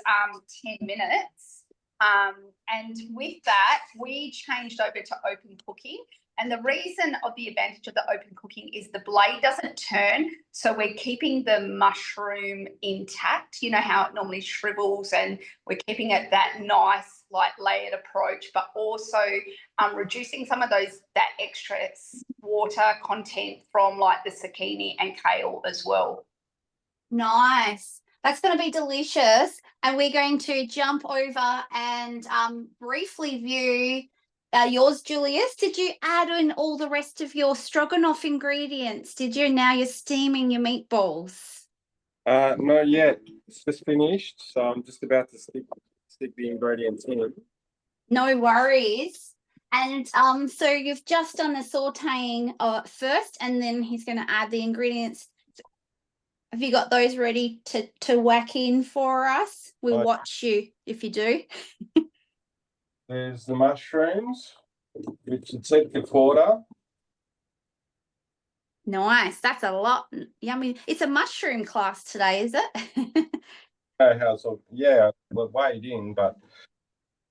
10 minutes. And with that, we changed over to open cooking. And the reason of the advantage of the open cooking is the blade doesn't turn. So we're keeping the mushroom intact. You know how it normally shrivels, and we're keeping it that nice, like layered approach, but also reducing some of that extra water content from like the zucchini and kale as well. Nice. That's going to be delicious. And we're going to jump over and briefly view yours, Julius. Did you add in all the rest of your stroganoff ingredients? Did you? Now you're steaming your meatballs. Not yet. It's just finished, so I'm just about to stick the ingredients in. No worries. And so you've just done the sauteing first, and then he's going to add the ingredients. Have you got those ready to whack in for us? We'll watch you if you do. There's the mushrooms, which it's set for quarter. Nice. That's a lot. Yummy. It's a mushroom class today, is it? Yeah, we're weighed in, but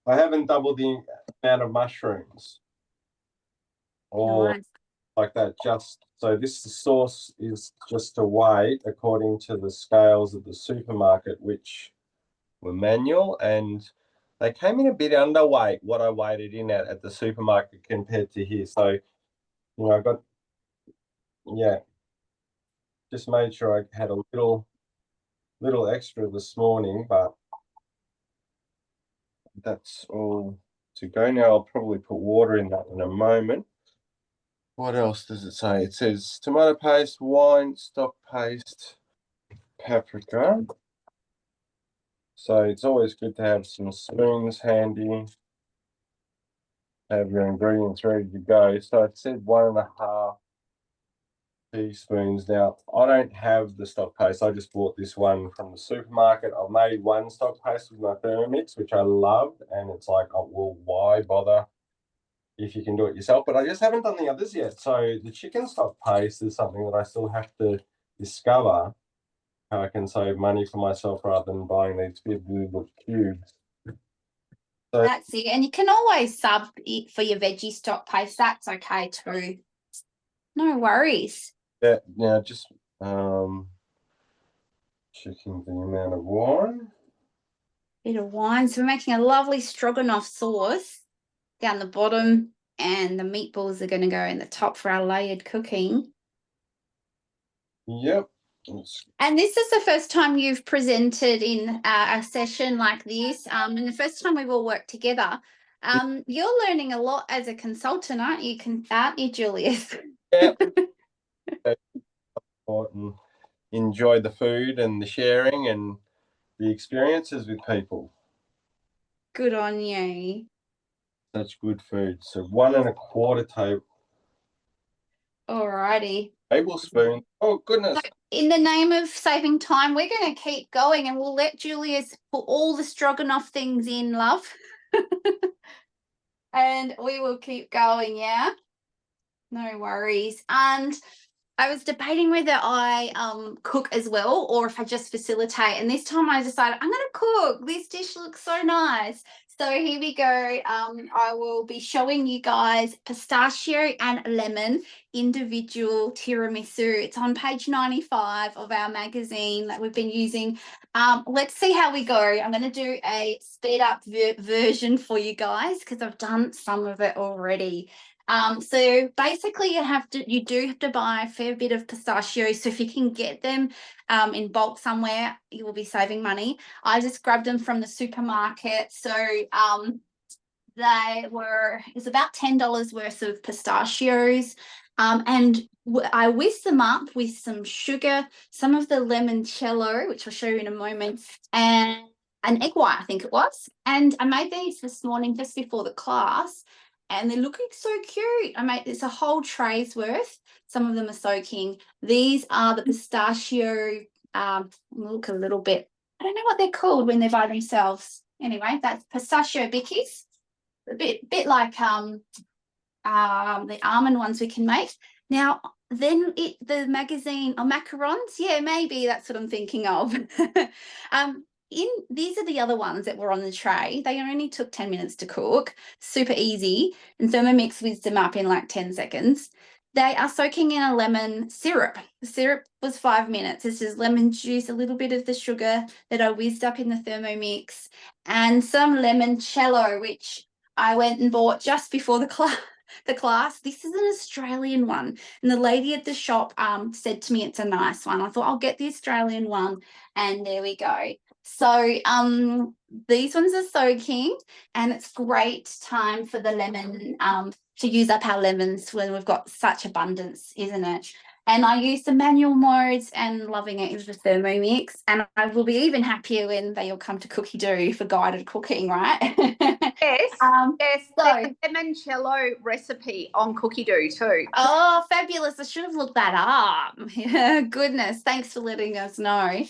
I haven't doubled the amount of mushrooms or Nice. like that. So this sauce is just a weight according to the scales of the supermarket, which were manual, and they came in a bit underweight what I weighed it in at the supermarket compared to here. So, I got, just made sure I had a little extra this morning, but that's all to go now. I'll probably put water in that in a moment. What else does it say? It says tomato paste, wine, stock paste, paprika. So it's always good to have some spoons handy. have your ingredients ready to go. So it said 1.5 teaspoons. Now, I don't have the stock paste. I just bought this one from the supermarket. I've made one stock paste with my Thermomix, which I loved, and it's like, oh, well, why bother if you can do it yourself? But I just haven't done the others yet. So the chicken stock paste is something that I still have to discover how I can save money for myself rather than buying these big little cubes. So That's it. And you can always sub it for your veggie stock paste. That's okay too. No worries. yeah, now just checking the amount of wine. Bit of wine. So we're making a lovely stroganoff sauce down the bottom, and the meatballs are going to go in the top for our layered cooking. Yep. And this is the first time you've presented in a session like this, and the first time we've all worked together. You're learning a lot as a consultant, aren't you, Julius? Yeah. And enjoy the food and the sharing and the experiences with people. Good on you. Such good food. So 1.25 Alrighty. tablespoons. Oh goodness. So in the name of saving time, we're going to keep going, and we'll let Julius put all the stroganoff things in, love. And we will keep going, yeah? No worries. And I was debating whether I cook as well or if I just facilitate. And this time I decided I'm going to cook. This dish looks so nice. So here we go. I will be showing you guys pistachio and lemon individual tiramisu. It's on page 95 of our magazine that we've been using. Let's see how we go. I'm going to do a speed up version for you guys because I've done some of it already. So basically you do have to buy a fair bit of pistachios. So if you can get them in bulk somewhere, you will be saving money. I just grabbed them from the supermarket. So it's about $10 worth of pistachios. And I whisked them up with some sugar, some of the limoncello, which I'll show you in a moment, and an egg white, I think it was. And I made these this morning just before the class. And they're looking so cute. It's a whole tray's worth. Some of them are soaking. These are the pistachio, look a little bit, I don't know what they're called when they're by themselves. Anyway, that's pistachio bickies. A bit like the almond ones we can make. Now, then the magazine, macarons, yeah, maybe that's what I'm thinking of. These are the other ones that were on the tray. They only took 10 minutes to cook, super easy, and Thermomix whizzed them up in like 10 seconds. They are soaking in a lemon syrup. The syrup was 5 minutes. This is lemon juice, a little bit of the sugar that I whizzed up in the Thermomix, and some limoncello, which I went and bought just before the class. This is an Australian one, and the lady at the shop said to me it's a nice one. I thought I'll get the Australian one, and there we go. So these ones are soaking, and it's great time for the lemon to use up our lemons when we've got such abundance, isn't it? And I use the manual modes and loving it with the Thermomix. And I will be even happier when they all come to Cookie Do for guided cooking, right? Yes, yes. So, There's a limoncello recipe on Cookie Do too. Oh, fabulous. I should have looked that up. Yeah, goodness. Thanks for letting us know.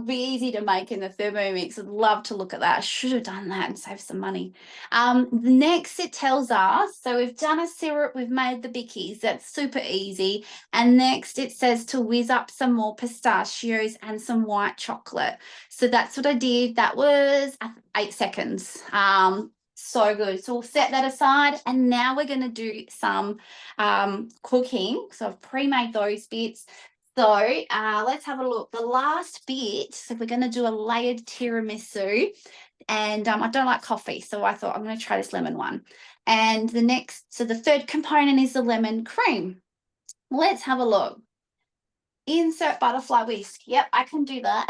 Be easy to make in the Thermomix. I'd love to look at that. I should have done that and saved some money. Next, it tells us, so we've done a syrup, we've made the bickies. That's super easy. And next, it says to whiz up some more pistachios and some white chocolate. So that's what I did. That was 8 seconds. So good. So we'll set that aside, and now we're going to do some cooking. So I've pre-made those bits. So let's have a look. The last bit, so we're going to do a layered tiramisu, and I don't like coffee, so I thought I'm going to try this lemon one. And the third component is the lemon cream. Let's have a look. Insert butterfly whisk. Yep, I can do that.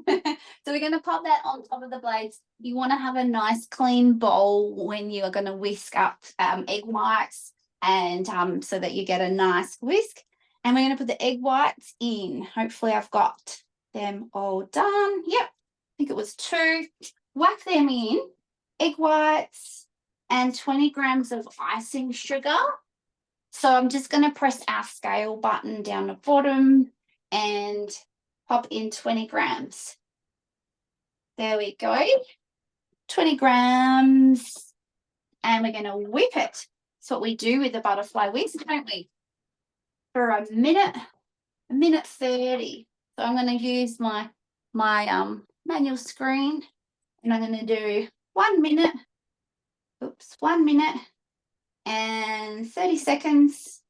So we're going to pop that on top of the blades. You want to have a nice clean bowl when you are going to whisk up egg whites, and so that you get a nice whisk. And we're going to put the egg whites in. Hopefully I've got them all done. Yep, I think it was 2. Whack them in, egg whites, and 20 grams of icing sugar. So I'm just going to press our scale button down the bottom and pop in 20 grams. There we go. 20 grams. And we're going to whip it. That's what we do with the butterfly whisk, don't we? For a minute 30. So I'm going to use my manual screen, and I'm going to do 1 minute. Oops, 1 minute and 30 seconds,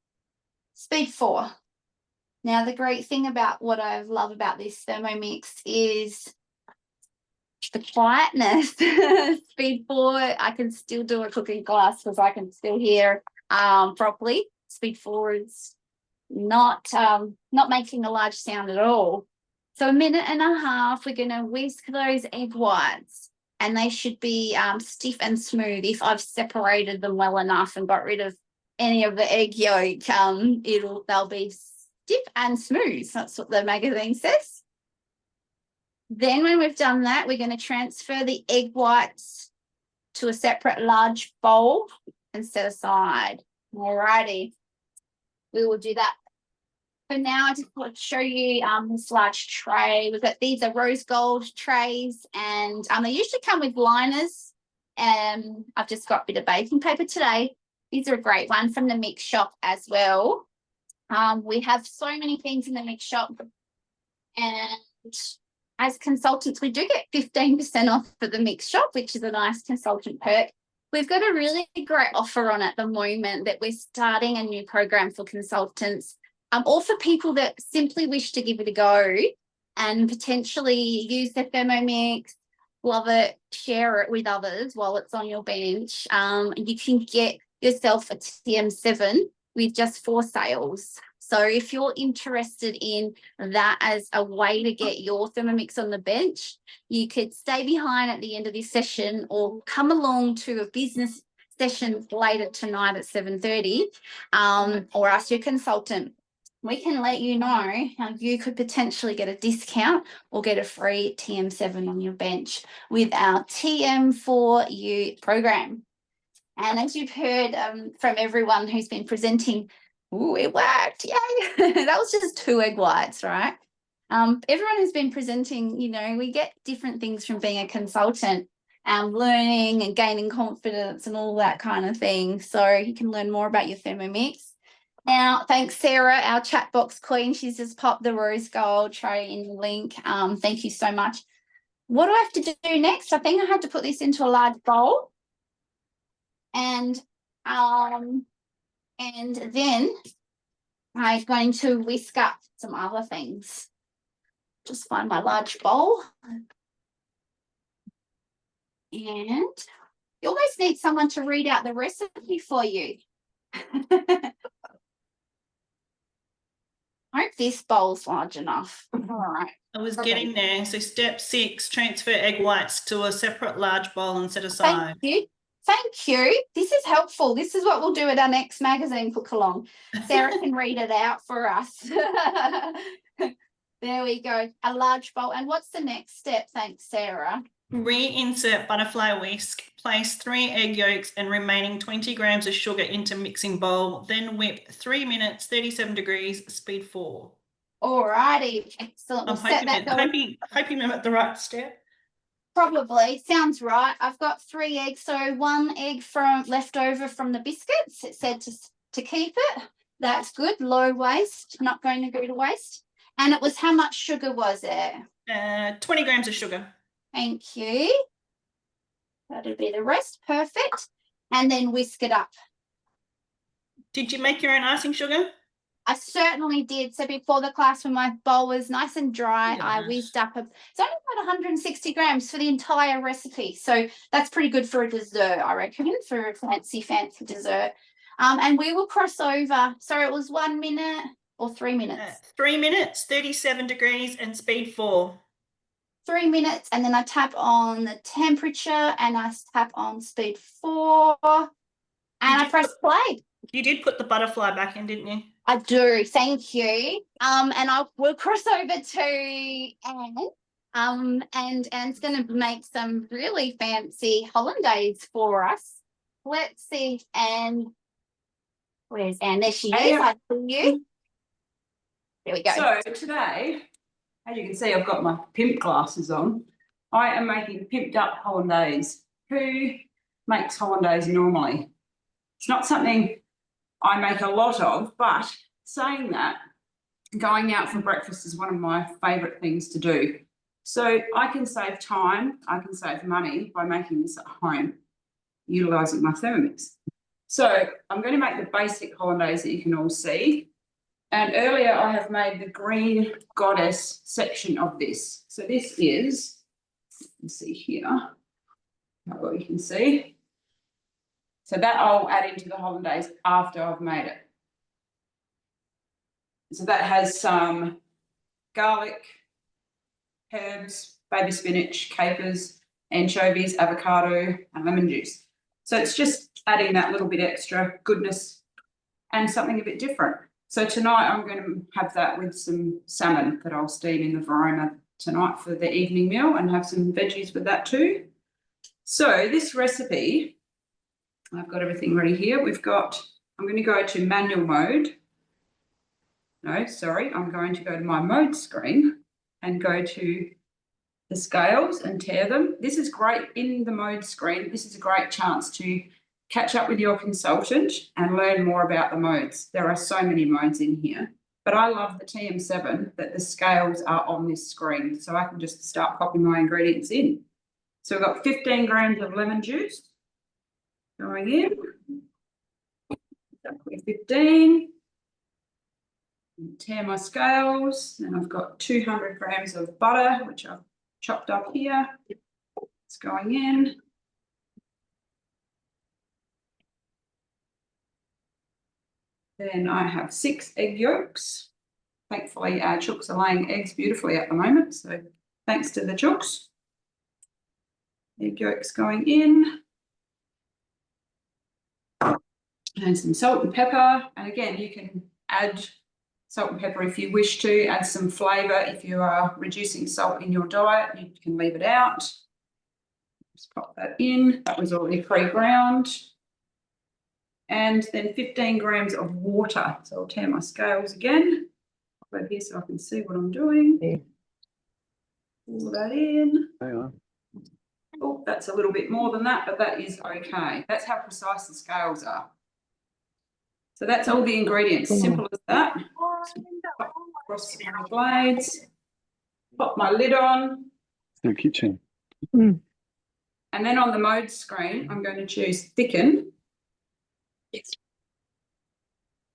speed 4. Now, the great thing about what I love about this Thermomix is the quietness. Speed 4, I can still do a cooking class because I can still hear properly. Speed 4 is not making a large sound at all. So 1.5 minutes, we're going to whisk those egg whites. And they should be stiff and smooth. If I've separated them well enough and got rid of any of the egg yolk, they'll be stiff and smooth. That's what the magazine says. Then when we've done that, we're going to transfer the egg whites to a separate large bowl and set aside. Alrighty, we will do that. So now I just want to show you this large tray. We've got, these are rose gold trays, and they usually come with liners. I've just got a bit of baking paper today. These are a great one from the mix shop as well. We have so many things in the mix shop, and as consultants, we do get 15% off for the mix shop, which is a nice consultant perk. We've got a really great offer on at the moment that we're starting a new program for consultants. Or for people that simply wish to give it a go and potentially use the Thermomix, love it, share it with others while it's on your bench. You can get yourself a TM7 with just 4 sales. So if you're interested in that as a way to get your Thermomix on the bench, you could stay behind at the end of this session or come along to a business session later tonight at 7:30 or ask your consultant. We can let you know how you could potentially get a discount or get a free TM7 on your bench with our TM4U program. And as you've heard from everyone who's been presenting, ooh, it worked, yay. That was just 2 egg whites, right? Everyone who's been presenting, you know, we get different things from being a consultant, learning and gaining confidence and all that kind of thing. So you can learn more about your Thermomix. Now, thanks, Sarah, our chat box queen. She's just popped the rose gold tray in the link. Thank you so much. What do I have to do next? I think I had to put this into a large bowl. And then I'm going to whisk up some other things. Just find my large bowl. And you always need someone to read out the recipe for you. I hope this bowl's large enough. All right. I was getting there. So step 6, transfer egg whites to a separate large bowl and set aside. Thank you. Thank you. This is helpful. This is what we'll do at our next magazine cook along. Sarah can read it out for us. There we go. A large bowl. And what's the next step? Thanks, Sarah. Reinsert butterfly whisk. Place 3 egg yolks and remaining 20 grams of sugar into mixing bowl. Then whip 3 minutes, 37 degrees, speed 4. All righty. Excellent. We'll set that going. Hoping I'm at the right step. Probably. Sounds right. I've got 3 eggs. So 1 egg from left over from the biscuits. It said to keep it. That's good. Low waste. Not going to go to waste. And it was, how much sugar was it? 20 grams of sugar. Thank you. That'll be the rest. Perfect. And then whisk it up. Did you make your own icing sugar? I certainly did. So before the class, when my bowl was nice and dry, I whisked up. It's only about 160 grams for the entire recipe. So that's pretty good for a dessert, I reckon, for a fancy dessert. And we will cross over. So it was 1 minute or 3 minutes? 3 minutes, 37 degrees and speed 4. 3 minutes, and then I tap on the temperature and I tap on speed 4 and I press play. You did put the butterfly back in, didn't you? I do, thank you. And I will cross over to Anne. And Anne's going to make some really fancy Hollandaise for us. let's see. And where's Anne? There she is. Hey. I see you. There we go. So today, as you can see, I've got my Pimped glasses on. I am making Pimped up Hollandaise. Who makes Hollandaise normally? It's not something I make a lot of, but saying that, going out for breakfast is one of my favourite things to do. So I can save time, I can save money by making this at home, utilising my Thermomix. So I'm going to make the basic Hollandaise that you can all see. And earlier I have made the green goddess section of this. So this is, let's see here, what you can see. So that I'll add into the Hollandaise after I've made it. So that has some garlic, herbs, baby spinach, capers, anchovies, avocado, and lemon juice. So it's just adding that little bit extra goodness and something a bit different. So tonight I'm going to have that with some salmon that I'll steam in the varoma tonight for the evening meal and have some veggies with that too. So this recipe, I've got everything ready here. I'm going to go to manual mode. No, sorry, I'm going to go to my mode screen and go to the scales and tear them. This is great in the mode screen. This is a great chance to catch up with your consultant and learn more about the modes. There are so many modes in here, but I love the TM7 that the scales are on this screen, so I can just start popping my ingredients in. So we've got 15 grams of lemon juice going in. 15. Tear my scales, and I've got 200 grams of butter, which I've chopped up here. It's going in. Then I have 6 egg yolks. Thankfully, our chooks are laying eggs beautifully at the moment, so thanks to the chooks. Egg yolks going in. And some salt and pepper. And again, you can add salt and pepper if you wish to, add some flavour. If you are reducing salt in your diet, you can leave it out. Just pop that in. That was already pre-ground. And then 15 grams of water. So I'll tear my scales again. Pop over here so I can see what I'm doing. Yeah. Pour that in. Hang on. Oh, that's a little bit more than that, but that is okay. That's how precise the scales are. So that's all the ingredients, simple as that. Pop across my blades, pop my lid on. The kitchen. And then on the mode screen, I'm going to choose thicken.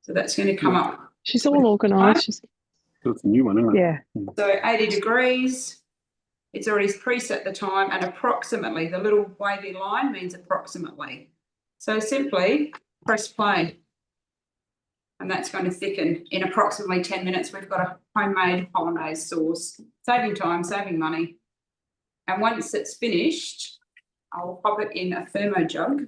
So that's going to come up. She's all organised. That's a new one, isn't it? Yeah. So 80 degrees. It's already preset the time, and approximately, the little wavy line means approximately. So simply press play. And that's going to thicken in approximately 10 minutes. We've got a homemade Hollandaise sauce, saving time, saving money. And once it's finished, I'll pop it in a thermo jug.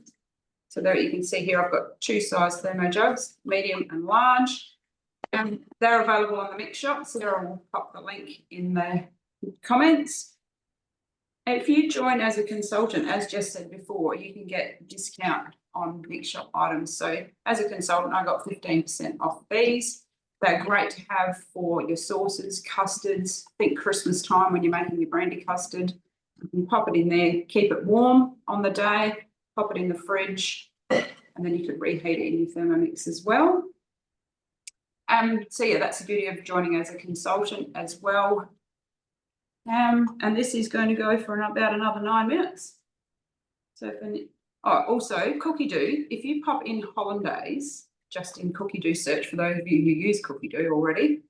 So there you can see here, I've got 2 size thermo jugs, medium and large. And they're available on the Mix Shop. Sarah will pop the link in the comments. And if you join as a consultant, as Jess said before, you can get discount on Mix Shop items. So as a consultant, I got 15% off these. They're great to have for your sauces, custards. Think Christmas time when you're making your brandy custard. You can pop it in there, keep it warm on the day, pop it in the fridge, and then you could reheat it in your Thermomix as well. So yeah, that's the beauty of joining as a consultant as well. And this is going to go for about another 9 minutes. So also Cookie Doo, if you pop in Hollandaise, just in Cookie Doo search, for those of you who use Cookie Doo already,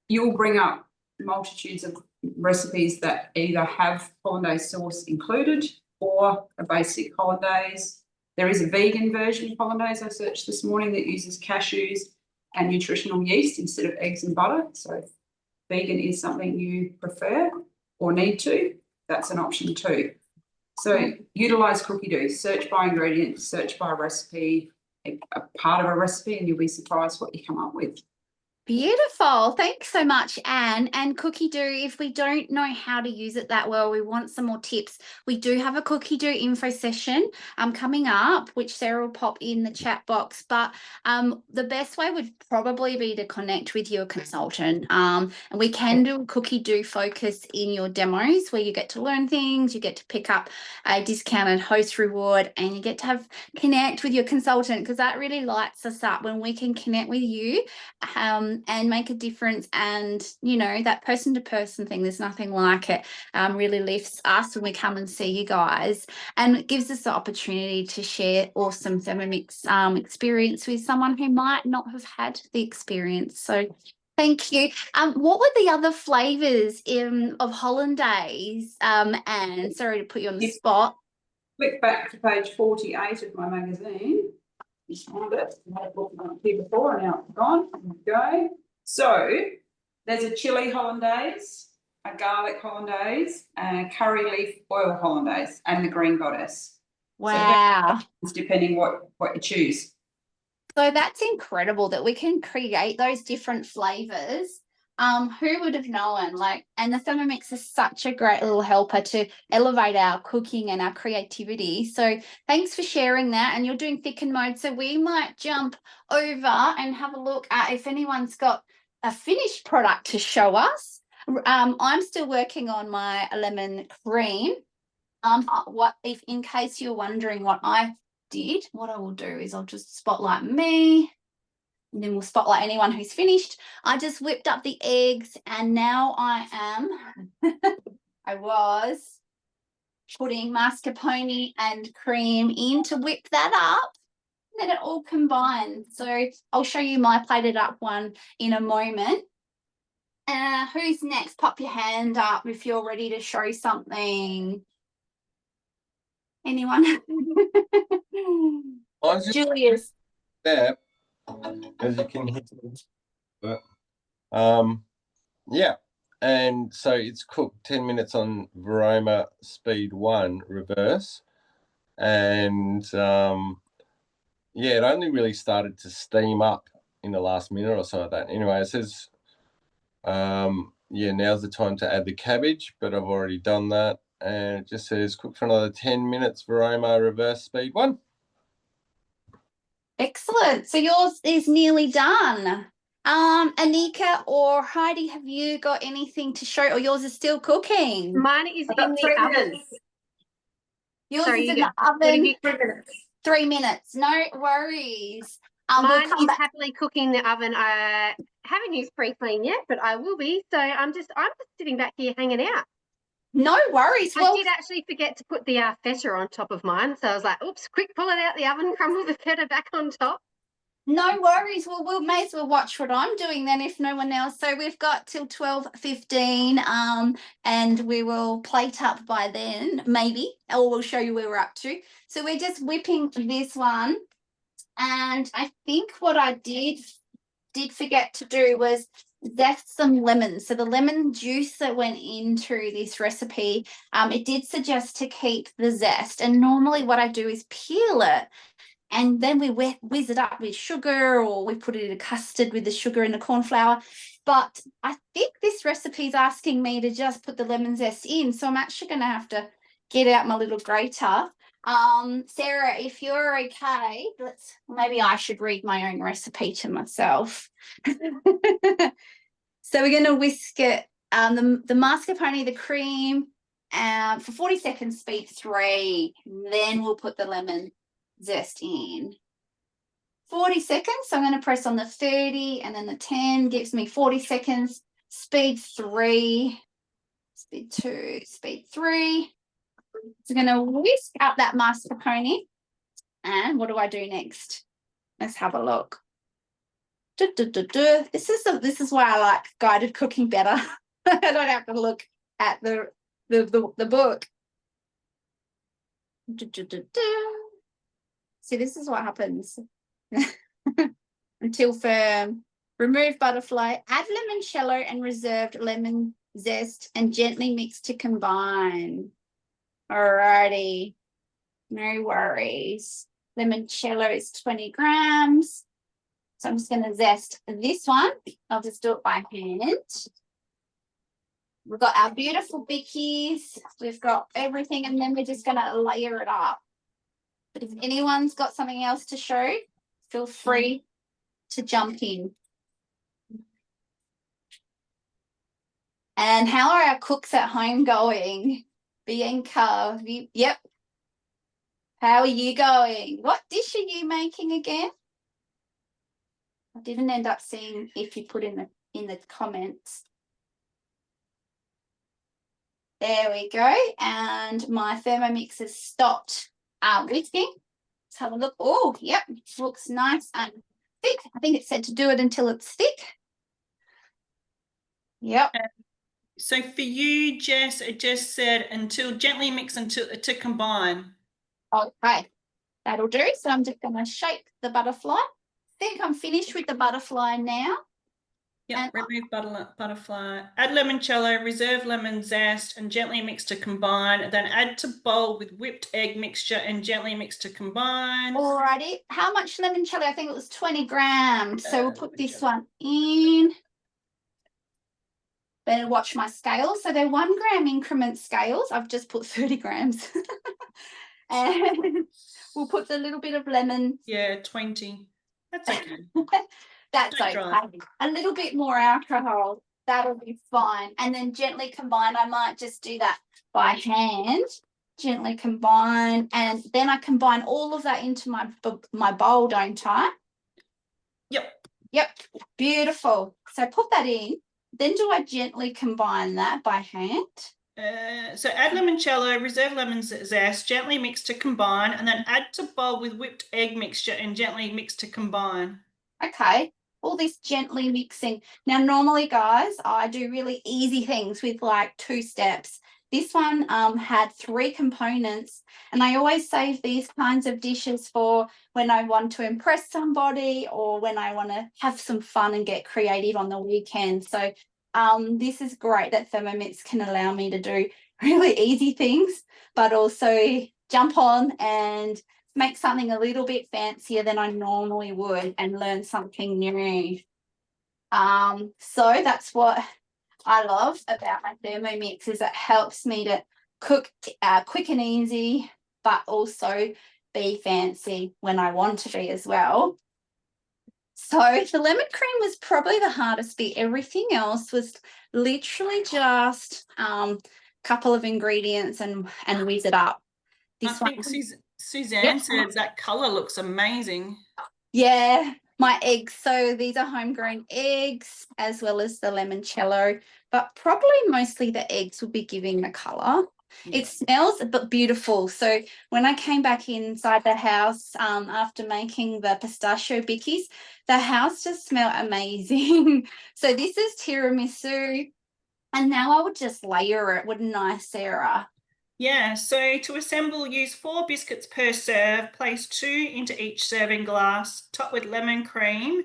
you'll bring up multitudes of recipes that either have Hollandaise sauce included or a basic Hollandaise. There is a vegan version of Hollandaise I searched this morning that uses cashews and nutritional yeast instead of eggs and butter. So if vegan is something you prefer or need to, that's an option too. So utilise Cookie Doo, search by ingredients, search by recipe, a part of a recipe, and you'll be surprised what you come up with. Beautiful. Thanks so much, Anne. And Cookie Do, if we don't know how to use it that well, we want some more tips. We do have a Cookie Do info session coming up, which Sarah will pop in the chat box. But the best way would probably be to connect with your consultant. And we can do a Cookie Do focus in your demos where you get to learn things, you get to pick up a discounted host reward, and you get to connect with your consultant, because that really lights us up when we can connect with you and make a difference. And you know, that person to person thing, there's nothing like it. Really lifts us when we come and see you guys, and it gives us the opportunity to share awesome Thermomix experience with someone who might not have had the experience. So thank you. What were the other flavors of Hollandaise? And sorry to put you on the spot. Flick back to page 48 of my magazine. Just found it. I had it up here before and now it's gone. There we go. So there's a chili hollandaise, a garlic hollandaise, and a curry leaf oil hollandaise, and the green goddess. Wow. So it's depending what you choose. So that's incredible that we can create those different flavors. Who would have known? And the Thermomix is such a great little helper to elevate our cooking and our creativity. So thanks for sharing that. And you're doing thicken mode, so we might jump over and have a look at if anyone's got a finished product to show us. I'm still working on my lemon cream. In case you're wondering what I did, what I will do is I'll just spotlight me, and then we'll spotlight anyone who's finished. I just whipped up the eggs, and now I was putting mascarpone and cream in to whip that up, and then it all combined. So I'll show you my plated up one in a moment. Who's next? Pop your hand up if you're ready to show something. Anyone? Giulius. There, as you can hear. But, yeah, and so it's cooked 10 minutes on Varoma speed 1 reverse, and yeah, it only really started to steam up in the last minute or so of that. Anyway, it says yeah, now's the time to add the cabbage, but I've already done that, and it just says cook for another 10 minutes Varoma reverse speed 1. Excellent. So yours is nearly done. Anika or Heidi, have you got anything to show, or yours is still cooking? Mine is in the oven. Yours Sorry, is in the oven. 3 minutes. 3 minutes. No worries. Mine is happily cooking in the oven. I haven't used pre-clean yet, but I will be. So I'm just sitting back here hanging out. No worries. I did actually forget to put the feta on top of mine, so I was like, oops, quick, pull it out the oven, crumble the feta back on top. No worries. Well, we may as well watch what I'm doing then, if no one else. So we've got till 12:15, and we will plate up by then, maybe, or we'll show you where we're up to. So we're just whipping this one, and I think what I did forget to do was zest some lemons. So the lemon juice that went into this recipe, it did suggest to keep the zest, and normally what I do is peel it, and then we whiz it up with sugar, or we put it in a custard with the sugar and the corn flour. But I think this recipe is asking me to just put the lemon zest in, so I'm actually going to have to get out my little grater. Sarah, if you're okay, maybe I should read my own recipe to myself. So we're going to whisk it, the mascarpone, the cream, for 40 seconds, speed 3. Then we'll put the lemon zest in. 40 seconds. So I'm going to press on the 30, and then the 10 gives me 40 seconds. Speed 3, speed 2, speed 3. So I'm going to whisk up that mascarpone. And what do I do next? Let's have a look. This is why I like guided cooking better. I don't have to look at the book. See, this is what happens. Until firm. Remove butterfly. Add limoncello and reserved lemon zest, and gently mix to combine. Alrighty. No worries. Limoncello is 20 grams. So I'm just going to zest this one. I'll just do it by hand. We've got our beautiful bickies. We've got everything, and then we're just going to layer it up. But if anyone's got something else to show, feel free to jump in. And how are our cooks at home going? Bianca, yep. How are you going? What dish are you making again? I didn't end up seeing if you put in the comments. There we go. And my Thermomix has stopped whisking. Let's have a look. Oh, yep, looks nice and thick. I think it said to do it until it's thick. Yep. So for you, Jess, it just said gently mix until to combine. Okay, that'll do. So I'm just going to shake the butterfly. I think I'm finished with the butterfly now. Yeah, remove butterfly. Add limoncello, reserve lemon zest, and gently mix to combine. Then add to bowl with whipped egg mixture and gently mix to combine. Alrighty. How much limoncello? I think it was 20 grams. So we'll put this one in. Better watch my scales. So they're 1 gram increment scales. I've just put 30 grams. And we'll put a little bit of lemon. Yeah, 20. That's okay. That's Don't okay. drive. A little bit more alcohol. That'll be fine. And then gently combine. I might just do that by hand. Gently combine. And then I combine all of that into my bowl, don't I? Yep. Yep. Beautiful. So put that in. Then do I gently combine that by hand? So add limoncello, reserve lemon zest, gently mix to combine, and then add to bowl with whipped egg mixture and gently mix to combine. Okay, all this gently mixing. Now, normally, guys, I do really easy things with like 2 steps. This one had 3 components, and I always save these kinds of dishes for when I want to impress somebody or when I want to have some fun and get creative on the weekend. So this is great that Thermomix can allow me to do really easy things, but also jump on and make something a little bit fancier than I normally would and learn something new. So that's what I love about my Thermomix, is it helps me to cook quick and easy, but also be fancy when I want to be as well. So the lemon cream was probably the hardest bit. Everything else was literally just a couple of ingredients and whiz it up. I think Suzanne says that colour looks amazing. Yeah, my eggs. So these are homegrown eggs as well as the limoncello, but probably mostly the eggs will be giving the colour. Yeah. It smells but beautiful. So when I came back inside the house after making the pistachio bickies, the house just smelled amazing. So this is tiramisu, and now I would just layer it, wouldn't I, Sarah? Yeah, so to assemble, use 4 biscuits per serve, place 2 into each serving glass, top with lemon cream,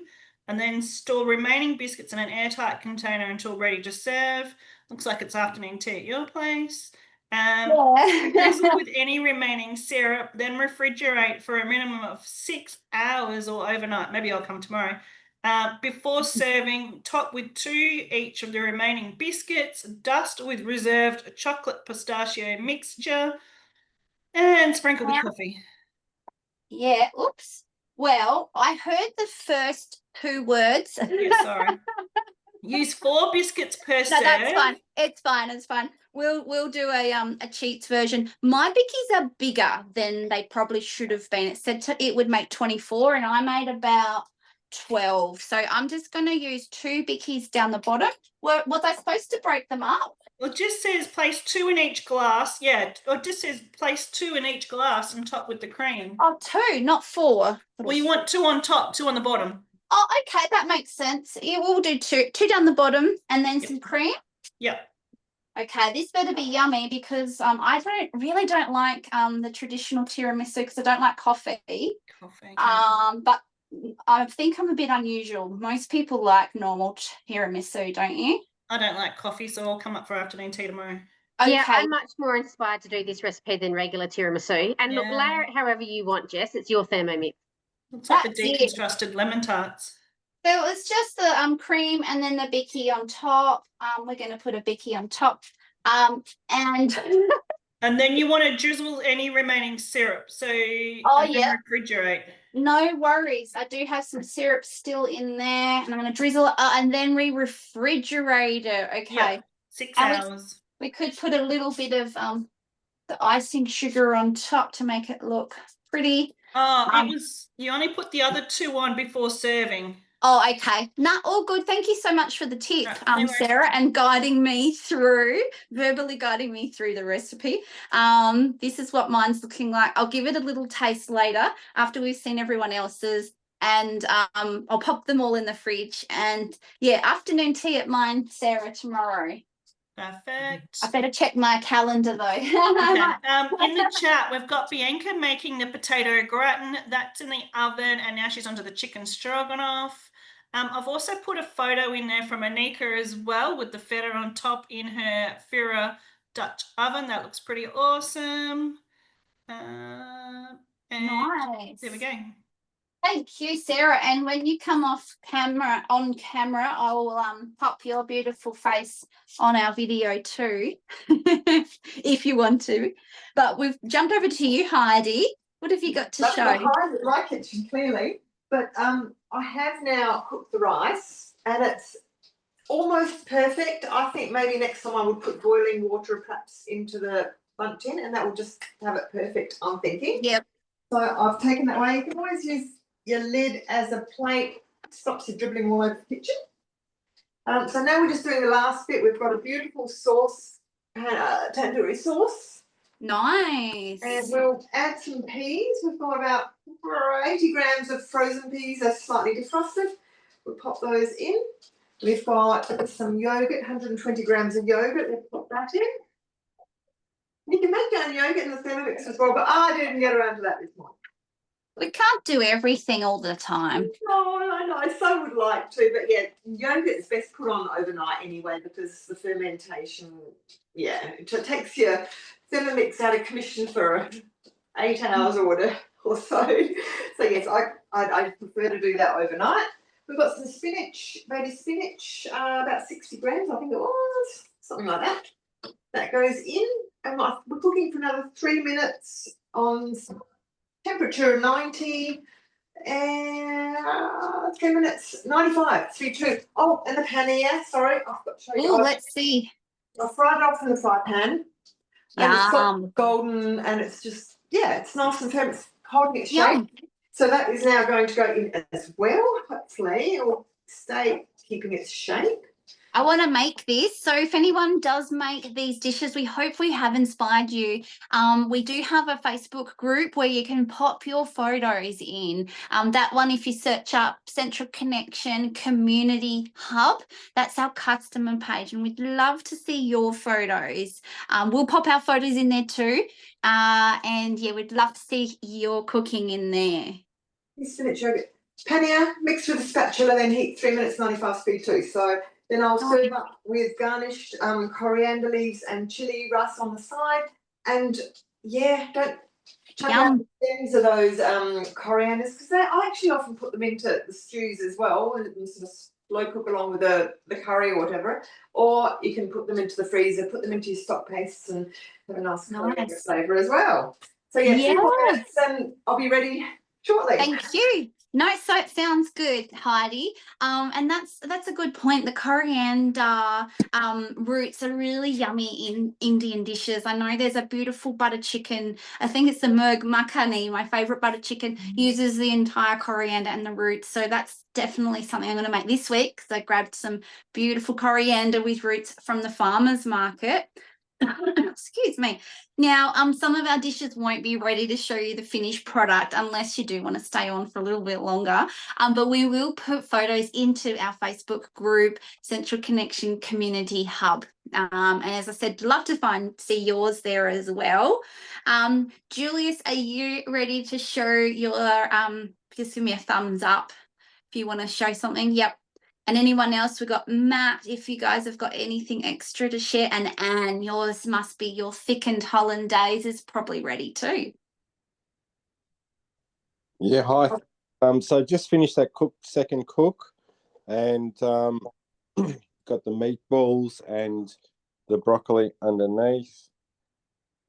and then store remaining biscuits in an airtight container until ready to serve. Looks like it's afternoon tea at your place. Drizzle with any remaining syrup, then refrigerate for a minimum of 6 hours or overnight. Maybe I'll come tomorrow. Before serving, top with 2 each of the remaining biscuits, dust with reserved chocolate pistachio mixture, and sprinkle with coffee. Yeah, oops. Well, I heard the first 2 words. Yeah, sorry. Use 4 biscuits per serve. No, that's fine. It's fine. It's fine. We'll do a cheats version. My bickies are bigger than they probably should have been. It said it would make 24, and I made about 12. So I'm just going to use 2 bickies down the bottom. Was I supposed to break them up? Well, it just says place 2 in each glass. Yeah, or it just says place 2 in each glass and top with the cream. Oh, 2, not 4. Well, you want 2 on top, 2 on the bottom. Oh, okay, that makes sense. Yeah, we'll do 2 down the bottom and then some cream. Yep. Okay, this better be yummy because I really don't like the traditional tiramisu because I don't like coffee. But I think I'm a bit unusual. Most people like normal tiramisu, don't you? I don't like coffee, so I'll come up for afternoon tea tomorrow. Okay. Yeah, I'm much more inspired to do this recipe than regular tiramisu. And look, layer it however you want, Jess. It's your Thermomix. Looks like the deconstructed lemon tarts. So it's just the cream and then the bicky on top. We're going to put a bicky on top. And And then you want to drizzle any remaining syrup. So Oh, and then yeah. refrigerate. No worries. I do have some syrup still in there, and I'm going to drizzle it and then we refrigerate it. Okay. Yeah, 6 And hours. we could put a little bit of the icing sugar on top to make it look pretty. Oh, you only put the other 2 on before serving. Oh, okay. Nah, all good. Thank you so much for the tip, Right, no worries. Sarah, and verbally guiding me through the recipe. This is what mine's looking like. I'll give it a little taste later after we've seen everyone else's, and I'll pop them all in the fridge. And yeah, afternoon tea at mine, Sarah, tomorrow. Perfect. I better check my calendar though. Okay. In the chat, we've got Bianca making the potato gratin. That's in the oven, and now she's onto the chicken stroganoff. I've also put a photo in there from Anika as well with the feta on top in her Fira Dutch oven. That looks pretty awesome. And Nice. there we go. Thank you, Sarah. And when you come on camera, I will pop your beautiful face on our video too, if you want to. But we've jumped over to you, Heidi. What have you got to show? My kitchen, clearly. But I have now cooked the rice, and it's almost perfect. I think maybe next time I would put boiling water perhaps into the bundt tin, and that will just have it perfect, I'm thinking. Yep. So I've taken that away. You can always use your lid as a plate. It stops you dribbling all over the kitchen. So now we're just doing the last bit. We've got a beautiful sauce, tandoori sauce. Nice. And we'll add some peas. We've got about 80 grams of frozen peas. They're slightly defrosted. We'll pop those in. We've got some yogurt, 120 grams of yogurt. We'll pop that in. You can make your own yogurt in the Thermomix as well, but I didn't get around to that this morning. We can't do everything all the time. No, I know. I so would like to, but yeah, yogurt is best put on overnight anyway because the fermentation, yeah, it takes your Thermomix out of commission for 8 hours or so. So yes, I prefer to do that overnight. We've got some spinach, baby spinach, about 60 grams, I think it was, something like that. That goes in, and we're cooking for another 3 minutes on temperature 90, and 3 minutes 95, 3-2. Oh, and the paneer, sorry, I've got to show you. Oh, let's see. I fried it off in the fry pan. And it's got golden, and it's just, yeah, it's nice and firm. It's holding its shape. So that is now going to go in as well, hopefully. It will stay keeping its shape. I want to make this. So if anyone does make these dishes, we hope we have inspired you. We do have a Facebook group where you can pop your photos in. That one, if you search up Central Connection Community Hub, that's our customer page, and we'd love to see your photos. We'll pop our photos in there too. And yeah, we'd love to see your cooking in there. Spinach yogurt. Paneer mixed with a spatula, then heat 3 minutes 95 speed too. So then I'll serve up with garnished coriander leaves and chili rice on the side. And yeah, don't chuck out the stems of those corianders, because I actually often put them into the stews as well, and sort of slow cook along with the curry or whatever. Or you can put them into the freezer, put them into your stock pastes, and have a nice coriander flavour as well. So yeah, 3 more minutes and I'll be ready shortly. Thank you. No, so it sounds good, Heidi. And that's a good point. The coriander roots are really yummy in Indian dishes. I know there's a beautiful butter chicken. I think it's the Mackay, my favourite butter chicken, uses the entire coriander and the roots. So that's definitely something I'm going to make this week, because I grabbed some beautiful coriander with roots from the farmer's market. Excuse me. Now, some of our dishes won't be ready to show you the finished product unless you do want to stay on for a little bit longer. But we will put photos into our Facebook group, Central Connection Community Hub. And as I said, love to see yours there as well. Giulius, are you ready to show your, just give me a thumbs up if you want to show something. Yep. And anyone else, we've got Matt, if you guys have got anything extra to share. And Anne, yours must be your thickened Hollandaise is probably ready too. Yeah, hi. So just finished that second cook. and got the meatballs and the broccoli underneath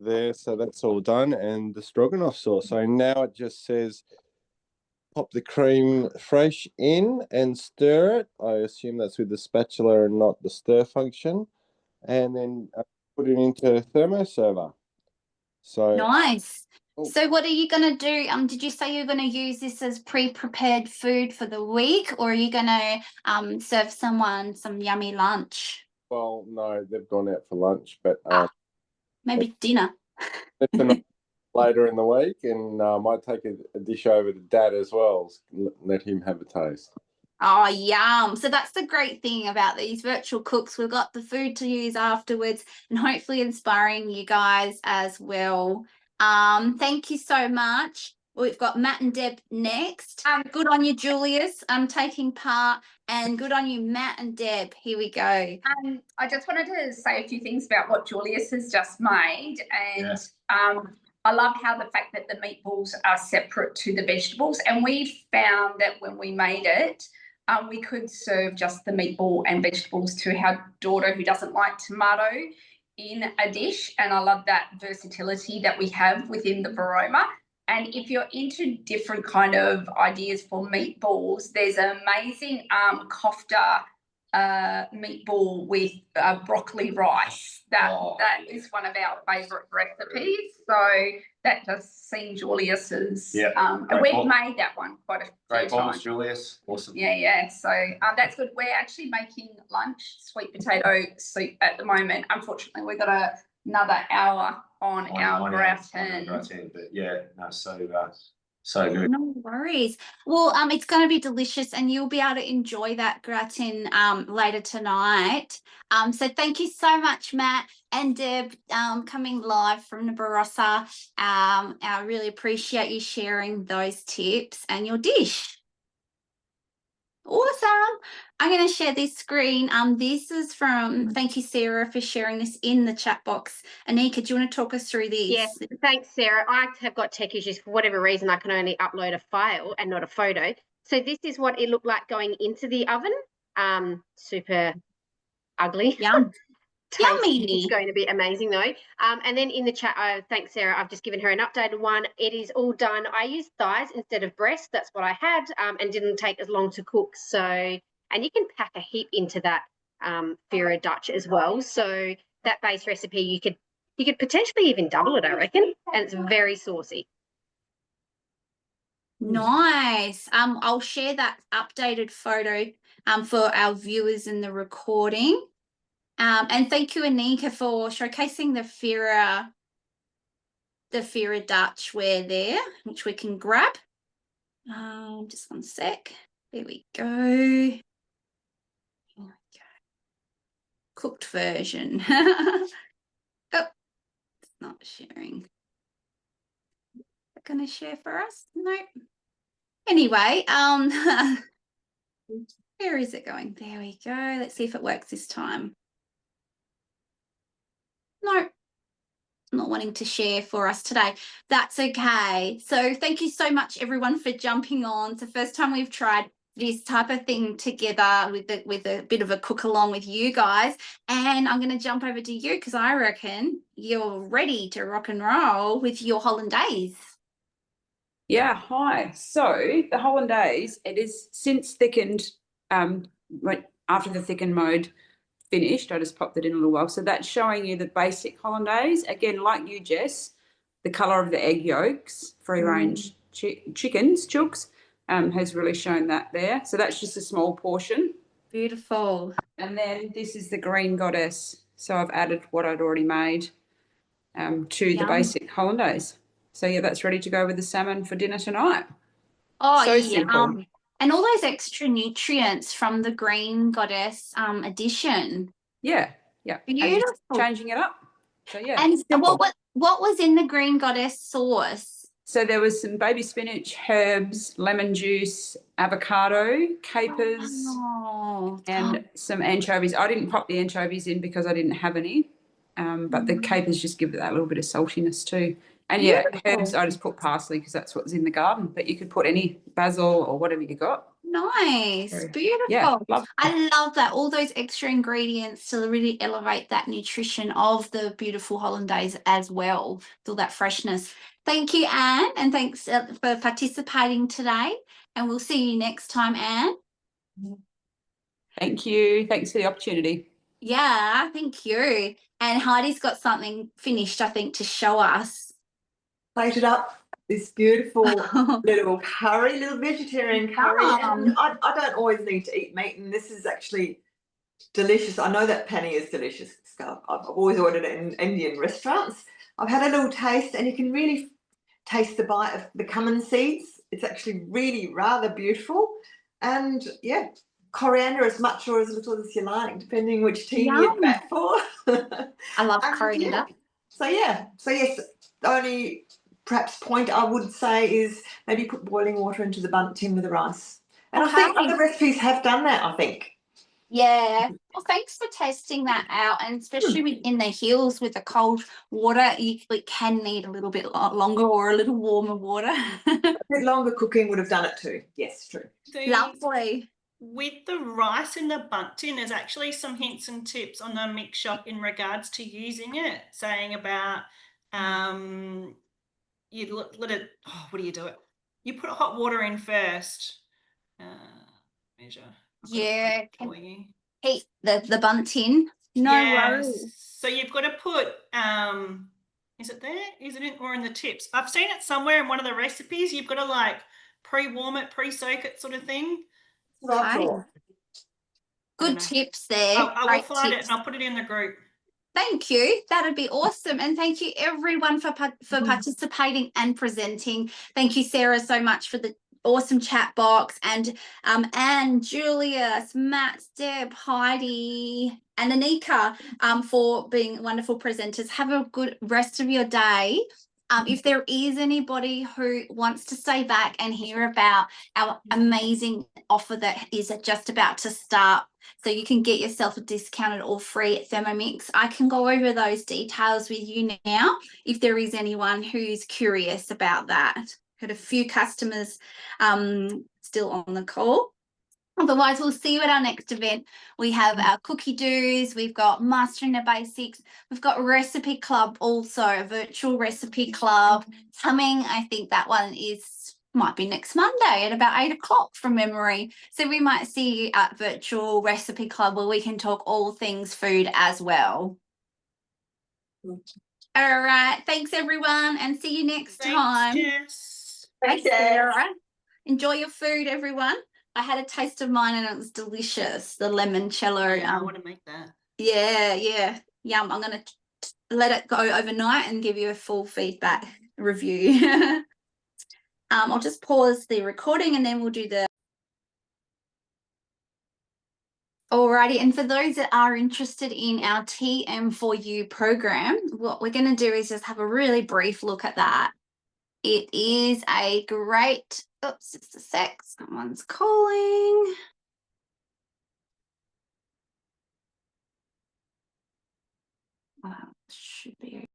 there. So that's all done, and the stroganoff sauce. So now it just says pop the cream fresh in and stir it. I assume that's with the spatula and not the stir function. And then put it into a thermoserver. So Nice. Oh. So what are you going to do? Did you say you're going to use this as pre-prepared food for the week, or are you going to serve someone some yummy lunch? well, no, they've gone out for lunch, but Maybe dinner. later in the week, and I might take a dish over to Dad as well. Let him have a taste. Oh, yum. So that's the great thing about these virtual cooks. We've got the food to use afterwards, and hopefully inspiring you guys as well. Thank you so much. We've got Matt and Deb next. Good on you, Giulius. Taking part, and good on you, Matt and Deb. Here we go. I just wanted to say a few things about what Giulius has just made, and I love how the fact that the meatballs are separate to the vegetables, and we found that when we made it, we could serve just the meatball and vegetables to our daughter who doesn't like tomato in a dish, and I love that versatility that we have within the Varoma. And if you're into different kind of ideas for meatballs, there's an amazing kofta meatball with broccoli rice. That is one of our favourite recipes. So that just seemed Giulius's. And we've made that one quite a few Great balls, times. Giulius. Awesome. Yeah. So that's good. We're actually making lunch, sweet potato soup at the moment. Unfortunately, we've got another hour on our gratin. But yeah, no, so good. No worries. Well, it's going to be delicious, and you'll be able to enjoy that gratin later tonight. So thank you so much, Matt and Deb, coming live from the Barossa. I really appreciate you sharing those tips and your dish. Awesome. I'm going to share this screen. This is from, thank you, Sarah, for sharing this in the chat box. Anika, do you want to talk us through this? Yes, thanks, Sarah. I have got tech issues. For whatever reason, I can only upload a file and not a photo. So this is what it looked like going into the oven. Super ugly. Yum. Yummy. It's going to be amazing though. And then in the chat, thanks Sarah, I've just given her an updated one. It is all done. I used thighs instead of breast. That's what I had, and didn't take as long to cook. So, and you can pack a heap into that Fira Dutch as well. So that base recipe, you could potentially even double it, I reckon. And it's very saucy. Nice. I'll share that updated photo for our viewers in the recording. And thank you, Anika, for showcasing the Fira Dutchware there, which we can grab. Just one sec. There we go. Here we go. Cooked version. Oh, it's not sharing. Is it going to share for us? No. Anyway, where is it going? There we go. Let's see if it works this time. No, not wanting to share for us today. That's okay. So thank you so much, everyone, for jumping on. It's the first time we've tried this type of thing together with a bit of a cook along with you guys. And I'm going to jump over to you because I reckon you're ready to rock and roll with your Hollandaise. Yeah, hi. So the Hollandaise, it is since thickened, after the thicken mode finished, I just popped it in a little while. So that's showing you the basic Hollandaise. Again, like you, Jess, the colour of the egg yolks, free-range chickens, chooks, has really shown that there. So that's just a small portion. Beautiful. And then this is the green goddess. So I've added what I'd already made to the basic Hollandaise. So yeah, that's ready to go with the salmon for dinner tonight. Oh, so yeah. simple. And all those extra nutrients from the green goddess addition. Yeah. Beautiful. Just changing it up. So yeah. And so what was in the green goddess sauce? So there was some baby spinach, herbs, lemon juice, avocado, capers, and some anchovies. I didn't pop the anchovies in because I didn't have any, but the capers just give it that little bit of saltiness too. And yeah, herbs, I just put parsley because that's what's in the garden, but you could put any basil or whatever you got. Nice, Very- beautiful. Yeah, love. I love that. All those extra ingredients to really elevate that nutrition of the beautiful hollandaise as well. Feel that freshness. Thank you, Anne, and thanks for participating today. And we'll see you next time, Anne. Thank you. Thanks for the opportunity. Yeah, thank you. And Heidi's got something finished, I think, to show us. Plated up this beautiful little curry, little vegetarian curry. And I don't always need to eat meat, and this is actually delicious. I know that paneer is delicious. So I've always ordered it in Indian restaurants. I've had a little taste, and you can really taste the bite of the cumin seeds. It's actually really rather beautiful. And yeah, coriander as much or as little as you like, depending which team you're back for. I love coriander. So yes, the only perhaps point I would say is maybe put boiling water into the bundt tin with the rice. And I think other recipes have done that, I think. Yeah. Well, thanks for testing that out, and especially in the hills with the cold water, it can need a little bit longer or a little warmer water. A bit longer cooking would have done it too. Yes, true. Lovely. With the rice in the bundt tin, there's actually some hints and tips on the mix shop in regards to using it, saying about you let it, what do you do it? You put hot water in first. Measure. Yeah, heat the bundt tin. No worries. So you've got to put is it there? Is it in or in the tips? I've seen it somewhere in one of the recipes. You've got to like pre-warm it, pre-soak it sort of thing. Okay. Good tips there. I will find it and I'll put it in the group. Thank you. That'd be awesome. And thank you everyone for participating and presenting. Thank you, Sarah, so much for the awesome chat box, and Anne, Giulius, Matt, Deb, Heidi, and Anika for being wonderful presenters. Have a good rest of your day. If there is anybody who wants to stay back and hear about our amazing offer that is just about to start, so you can get yourself a discounted or free at Thermomix, I can go over those details with you now if there is anyone who's curious about that. Had a few customers still on the call. Otherwise, we'll see you at our next event. We have our cookie doos, we've got Mastering the Basics, we've got Recipe Club also, a virtual recipe club coming. I think that one might be next Monday at about 8 o'clock from memory. So we might see you at Virtual Recipe Club where we can talk all things food as well. All right. Thanks, everyone, and see you next time. Jess. Thanks, Sarah. Enjoy your food, everyone. I had a taste of mine and it was delicious. The limoncello. Yeah, I want to make that. Yeah. Yum. I'm going to let it go overnight and give you a full feedback review. I'll just pause the recording and then we'll do the. Alrighty, and for those that are interested in our TM4U program, what we're going to do is just have a really brief look at that. It is a great, oops, just a sec, someone's calling. Should be